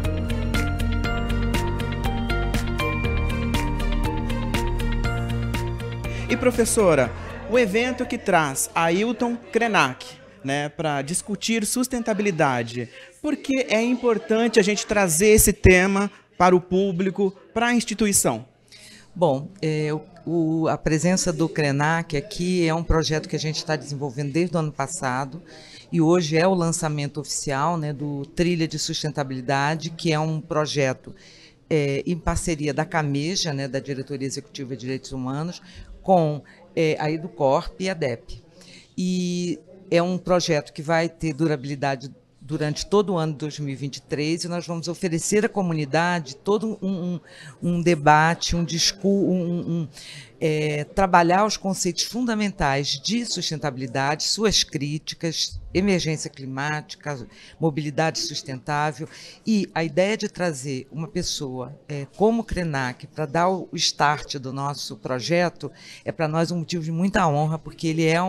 E professora, o evento que traz Ailton Krenak, né, para discutir sustentabilidade, por que é importante a gente trazer esse tema para o público, para a instituição? Bom, a presença do Krenak aqui é um projeto que a gente está desenvolvendo desde o ano passado, e hoje é o lançamento oficial, né, do Trilha de Sustentabilidade, que é um projeto em parceria da CAMEJA, né, da Diretoria Executiva de Direitos Humanos, com a EduCorp e a DEP. E é um projeto que vai ter durabilidade durante todo o ano de 2023, e nós vamos oferecer à comunidade todo um debate, um discurso, trabalhar os conceitos fundamentais de sustentabilidade, suas críticas, emergência climática, mobilidade sustentável, e a ideia de trazer uma pessoa como o Krenak para dar o start do nosso projeto é para nós um motivo de muita honra, porque ele é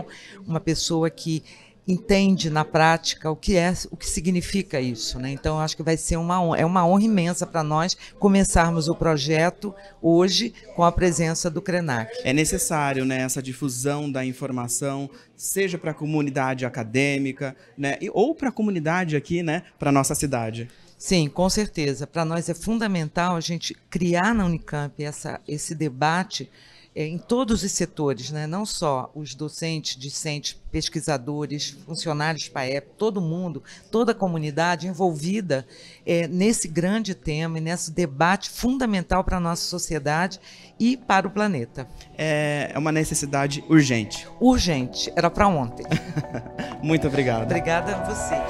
uma pessoa que entende na prática o que significa isso, né? Então, eu acho que vai ser uma honra imensa para nós começarmos o projeto hoje com a presença do Krenak. É necessário, né, essa difusão da informação, seja para a comunidade acadêmica, né, ou para a comunidade aqui, né, para nossa cidade. Sim, com certeza. Para nós é fundamental a gente criar na Unicamp esse debate em todos os setores, né? Não só os docentes, discentes, pesquisadores, funcionários PAEP, todo mundo, toda a comunidade envolvida nesse grande tema e nesse debate fundamental para a nossa sociedade e para o planeta. É uma necessidade urgente. Urgente, era para ontem. Muito obrigado. Obrigada a vocês.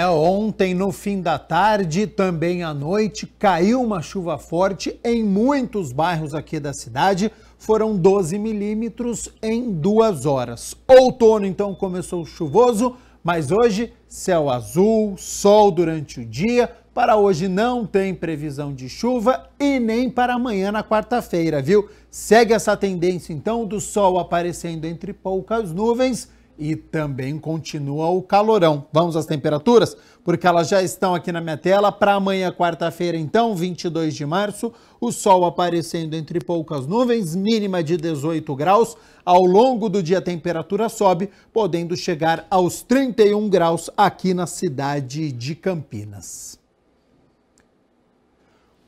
Ontem no fim da tarde, também à noite, caiu uma chuva forte em muitos bairros aqui da cidade. Foram 12 milímetros em 2 horas. Outono então começou chuvoso, mas hoje céu azul, sol durante o dia. Para hoje não tem previsão de chuva e nem para amanhã na quarta-feira, viu? Segue essa tendência então do sol aparecendo entre poucas nuvens e também continua o calorão. Vamos às temperaturas? Porque elas já estão aqui na minha tela. Para amanhã, quarta-feira, então, 22 de março, o sol aparecendo entre poucas nuvens, mínima de 18 graus. Ao longo do dia a temperatura sobe, podendo chegar aos 31 graus aqui na cidade de Campinas.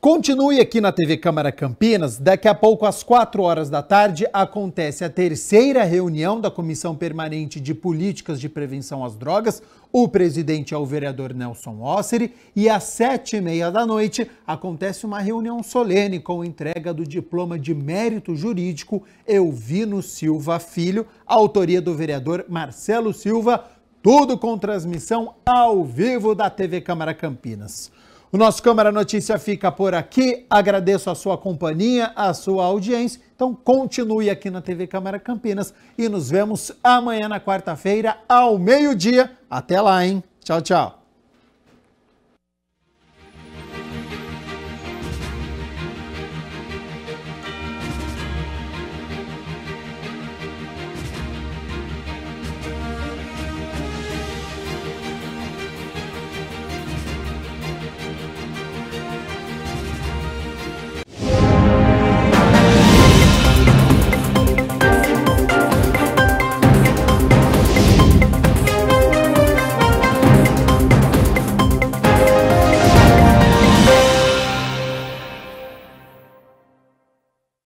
Continue aqui na TV Câmara Campinas. Daqui a pouco, às 4 horas da tarde, acontece a 3ª reunião da Comissão Permanente de Políticas de Prevenção às Drogas. O presidente é o vereador Nelson Osseri. E às 7h30 da noite, acontece uma reunião solene com entrega do diploma de mérito jurídico Elvino Silva Filho, autoria do vereador Marcelo Silva. Tudo com transmissão ao vivo da TV Câmara Campinas. O nosso Câmara Notícia fica por aqui. Agradeço a sua companhia, a sua audiência. Então continue aqui na TV Câmara Campinas e nos vemos amanhã na quarta-feira ao meio-dia. Até lá, hein? Tchau, tchau.